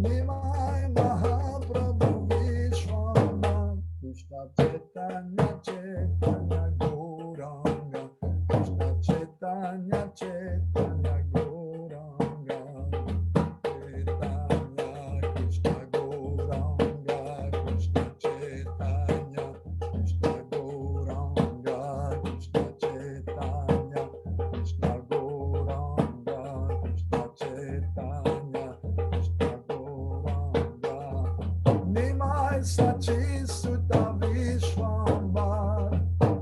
[SPEAKER 1] Nimai Mahaprabhu Vishwambar, Krishna Chaitanya, Chaitanya Gauranga, Krishna Chaitanya, Chaitanya Gauranga, Chaitanya, Krishna Gauranga, Krishna Chaitanya, Krishna Gauranga, Krishna Chaitanya, Krishna Gauranga, Krishna Chaitanya, Krishna Gauranga, Nimai Sachi Sutta Vishwambar,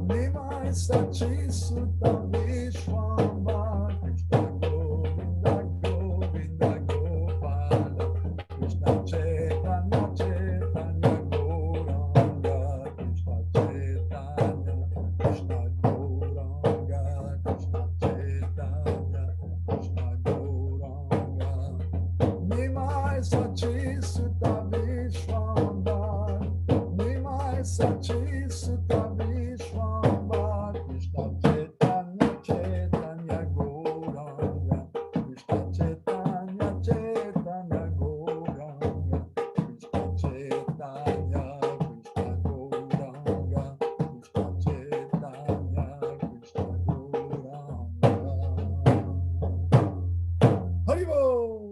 [SPEAKER 1] Nimai Sachi Sutta Vishwambar, Krishna Govinda, Govinda Gopala, Krishna Chaitanya, Chaitanya Gauranga, Krishna Chaitanya, Krishna Gauranga, Krishna Chaitanya, Krishna Gauranga, Nimai Sachi Sutta Vishwambar, Nimai Sachi Sutta Vishwambar, Krishna Chaitanya, Chaitanya Gauranga, Krishna Chaitanya, Chaitanya Gauranga, Krishna Chaitanya, Krishna Gauranga, Krishna Chaitanya, Krishna Gauranga. Haribol!